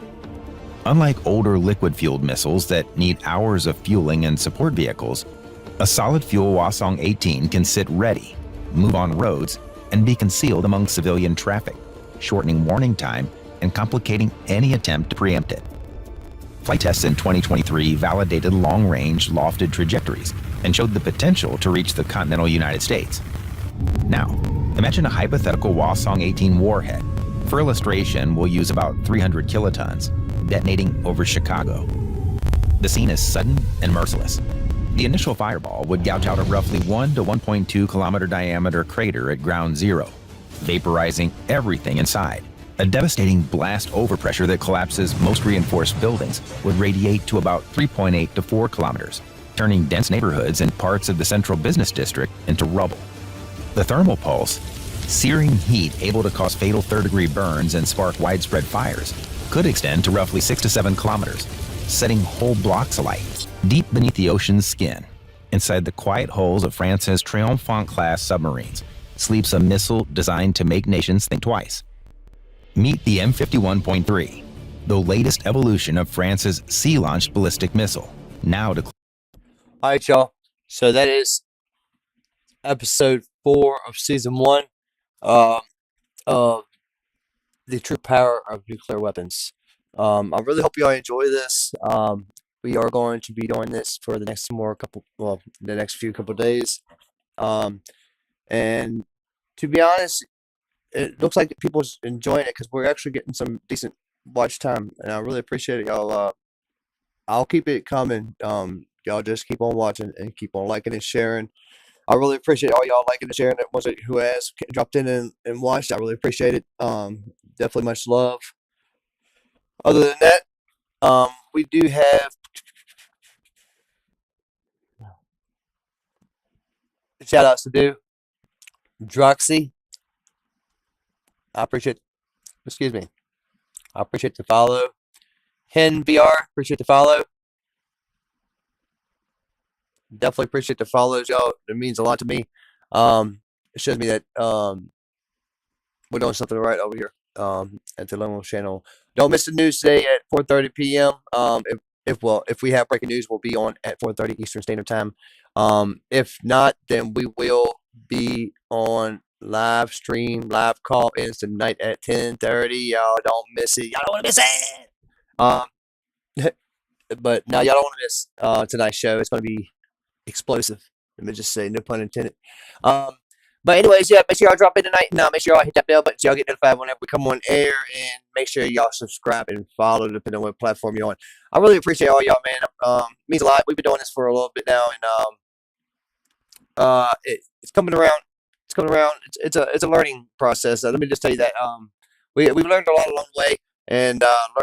Unlike older liquid-fueled missiles that need hours of fueling and support vehicles, a solid-fuel Hwasong-18 can sit ready, move on roads, and be concealed among civilian traffic, shortening warning time and complicating any attempt to preempt it. Flight tests in 2023 validated long-range, lofted trajectories and showed the potential to reach the continental United States. Now, imagine a hypothetical Hwasong-18 warhead. For illustration, we'll use about 300 kilotons, detonating over Chicago. The scene is sudden and merciless. The initial fireball would gouge out a roughly 1 to 1.2 kilometer diameter crater at ground zero, vaporizing everything inside. A devastating blast overpressure that collapses most reinforced buildings would radiate to about 3.8 to 4 kilometers, turning dense neighborhoods and parts of the central business district into rubble. The thermal pulse, searing heat able to cause fatal third-degree burns and spark widespread fires, could extend to roughly 6 to 7 kilometers, setting whole blocks alight. Deep beneath the ocean's skin, inside the quiet hulls of France's Triomphant-class submarines, sleeps a missile designed to make nations think twice. Meet the M51.3, the latest evolution of France's sea-launched ballistic missile, now declared. All right, y'all. So that is episode 4 of season 1 of the true power of nuclear weapons. I really hope y'all enjoy this. We are going to be doing this for the next few couple days. And to be honest, it looks like people's enjoying it because we're actually getting some decent watch time, and I really appreciate it, y'all. I'll keep it coming. Y'all just keep on watching and keep on liking and sharing. I really appreciate all y'all liking and sharing. Everyone who has dropped in and watched, I really appreciate it. Definitely much love. Other than that, we do have shout outs to do. Droxy, I appreciate the follow. Hen VR, appreciate the follow. Definitely appreciate the follows, y'all. It means a lot to me. It shows me that we're doing something right over here at the Lone Wolf channel. Don't miss the news today at 4:30 p.m. If we have breaking news, we'll be on at 4:30 Eastern Standard Time. If not, then we will be on live call ins tonight at 10:30. Y'all don't miss it. Y'all don't want to miss it. But now y'all don't want to miss tonight's show. It's going to be explosive. Let me just say, no pun intended. But anyways, yeah, make sure y'all drop in tonight. And make sure y'all hit that bell button so y'all get notified whenever we come on air. And make sure y'all subscribe and follow depending on what platform you're on. I really appreciate all y'all, man. It means a lot. We've been doing this for a little bit now, and it's coming around. It's coming around. It's a learning process. Let me just tell you that we've learned a lot along the way. and look